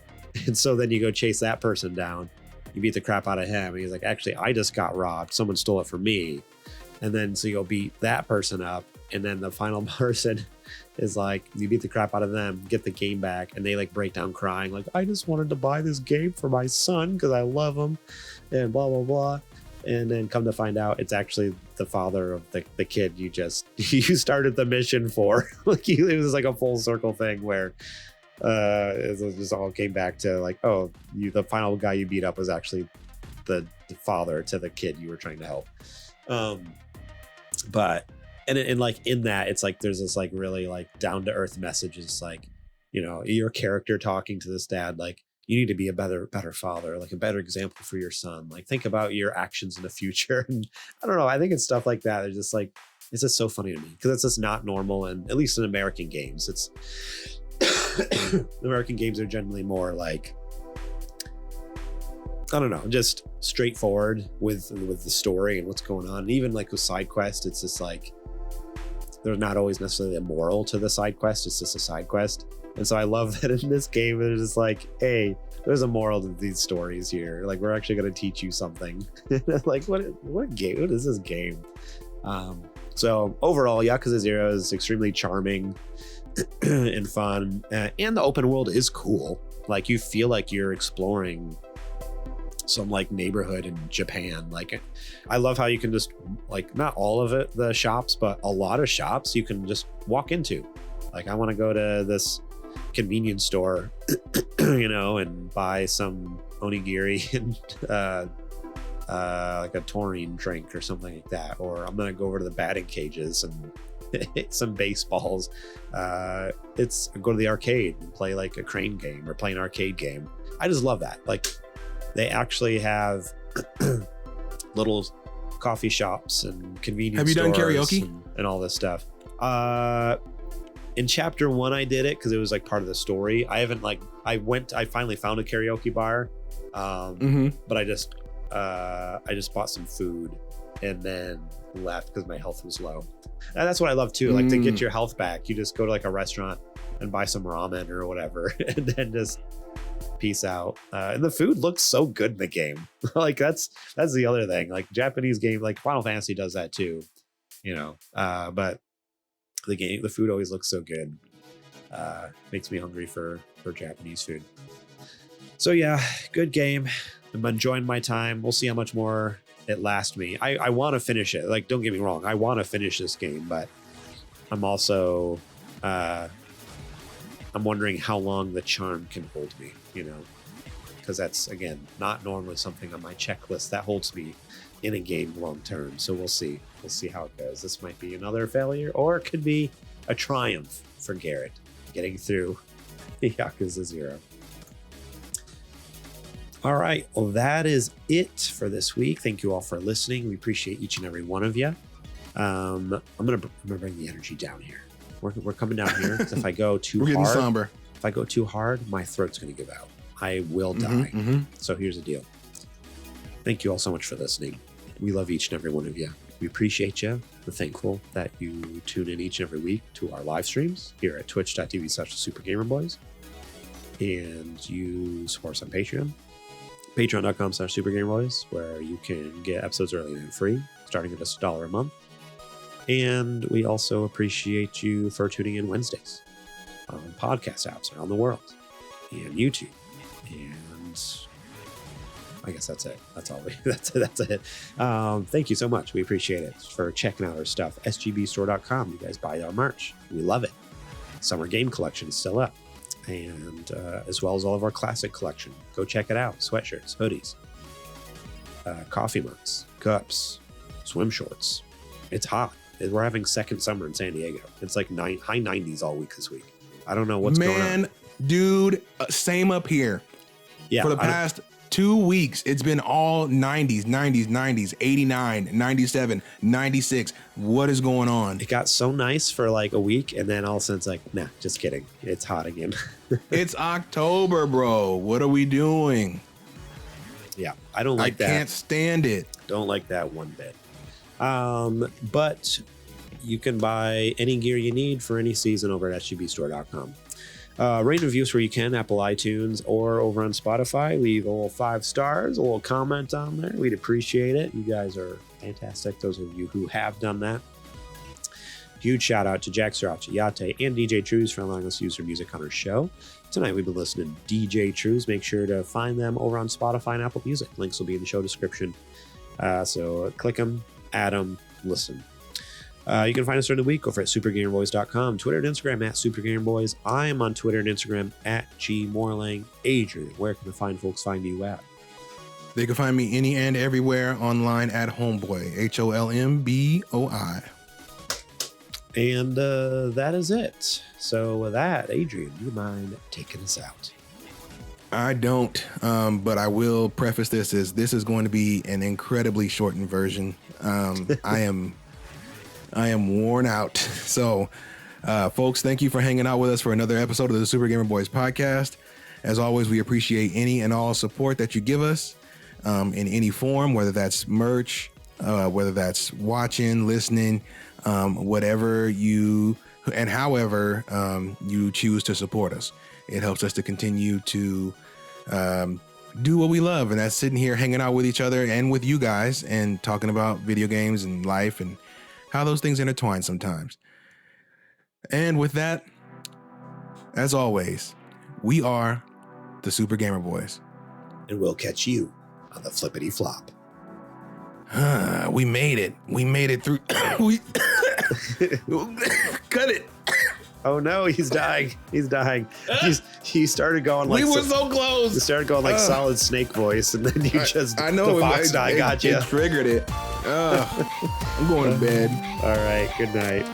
And so then you go chase that person down. You beat the crap out of him, and he's like, actually, I just got robbed. Someone stole it from me. And then so you go beat that person up, and then the final person is like, you beat the crap out of them, get the game back, and they like break down crying, like, I just wanted to buy this game for my son because I love him, and blah blah blah. And then come to find out, it's actually the father of the kid you started the mission for. Like, it was like a full circle thing where it just all came back to like, oh, the final guy you beat up was actually the father to the kid you were trying to help. But like in that, it's like there's this like really like down to earth messages, like, you know, your character talking to this dad, like, you need to be a better father, like a better example for your son. Like, think about your actions in the future. And I don't know, I think it's stuff like that. It's just like, it's just so funny to me because it's just not normal. And at least in American games, it's American games are generally more like, I don't know, just straightforward with the story and what's going on. And even like with side quest, it's just like, there's not always necessarily a moral to the side quest. It's just a side quest. And so I love that in this game, it's just like, hey, there's a moral to these stories here. Like, we're actually going to teach you something. Like, what game? What is this game? So overall, Yakuza 0 is extremely charming and fun. And the open world is cool. Like, you feel like you're exploring some like neighborhood in Japan. Like, I love how you can just, like, not all of it, the shops, but a lot of shops you can just walk into. Like, I want to go to this convenience store, you know, and buy some onigiri and like a taurine drink or something like that. Or I'm gonna go over to the batting cages and hit some baseballs. It's go to the arcade and play like a crane game or play an arcade game. I just love that. Like, they actually have little coffee shops and convenience stores. Have you done karaoke and all this stuff? In chapter 1, I did it because it was like part of the story. I haven't like, I finally found a karaoke bar, but I just bought some food and then left because my health was low. And that's what I love too. Like, to get your health back, you just go to like a restaurant and buy some ramen or whatever, and then just peace out. And the food looks so good in the game. Like, that's the other thing. Like, Japanese game, like Final Fantasy does that too, you know. But the food always looks so good. Makes me hungry for Japanese food. So yeah, good game. I'm enjoying my time. We'll see how much more it last me. I want to finish it. Like, don't get me wrong, I want to finish this game, but I'm also I'm wondering how long the charm can hold me, you know, because that's, again, not normally something on my checklist that holds me in a game long term. So we'll see how it goes. This might be another failure, or it could be a triumph for Garrett getting through Yakuza 0. All right, well, that is it for this week. Thank you all for listening. We appreciate each and every one of you. I'm gonna bring the energy down here. We're coming down here, because if I go too hard, somber. If I go too hard, my throat's gonna give out. I will die. So here's the deal. Thank you all so much for listening. We love each and every one of you. We appreciate you. We're thankful that you tune in each and every week to our live streams here at twitch.tv/supergamerboys. And you support us on Patreon. Patreon.com/supergamerboys, where you can get episodes early and free, starting at just $1 a month. And we also appreciate you for tuning in Wednesdays on podcast apps around the world and YouTube. And I guess that's it. That's all. That's it. Thank you so much. We appreciate it for checking out our stuff. sgbstore.com. You guys buy our merch. We love it. Summer game collection is still up, and as well as all of our classic collection. Go check it out. Sweatshirts, hoodies, coffee mugs, cups, swim shorts. It's hot. We're having second summer in San Diego. It's like high 90s all week this week. I don't know what's going on. Man, dude, same up here. Yeah, for the past 2 weeks, it's been all 90s, 89, 97, 96. What is going on? It got so nice for like a week, and then all of a sudden it's like, nah, just kidding. It's hot again. It's October, bro. What are we doing? Yeah, I don't like that. I can't stand it. Don't like that one bit. But you can buy any gear you need for any season over at sgbstore.com. Rate reviews where you can, Apple iTunes or over on Spotify. Leave a little 5 stars, a little comment on there. We'd appreciate it. You guys are fantastic, those of you who have done that. Huge shout out to Jack Sriracha, Yate, and DJ Trooz for allowing us to use their music on our show. Tonight we've been listening to DJ Trooz. Make sure to find them over on Spotify and Apple Music. Links will be in the show description. So click them, add them, listen. You can find us during the week over at supergamerboys.com, Twitter and Instagram at supergamerboys. I am on Twitter and Instagram at gmorlang. Adrian, where can the fine folks find you at? They can find me any and everywhere online at Homeboy, HOLMBOI. And that is it. So with that, Adrian, do you mind taking us out? I don't, but I will preface this as this is going to be an incredibly shortened version. I am worn out. So, folks, thank you for hanging out with us for another episode of the Super Gamer Boys podcast. As always, we appreciate any and all support that you give us in any form, whether that's merch, whether that's watching, listening, whatever you and however you choose to support us. It helps us to continue to do what we love, and that's sitting here hanging out with each other and with you guys and talking about video games and life and how those things intertwine sometimes. And with that, as always, we are the Super Gamer Boys. And we'll catch you on the flippity flop. We made it. We made it through. We cut it. Oh no, he's dying. He's dying. He started going like we were so close. He started going like Solid Snake voice, and then you I know the fox die got you. It triggered it. I'm going to bed. All right. Good night.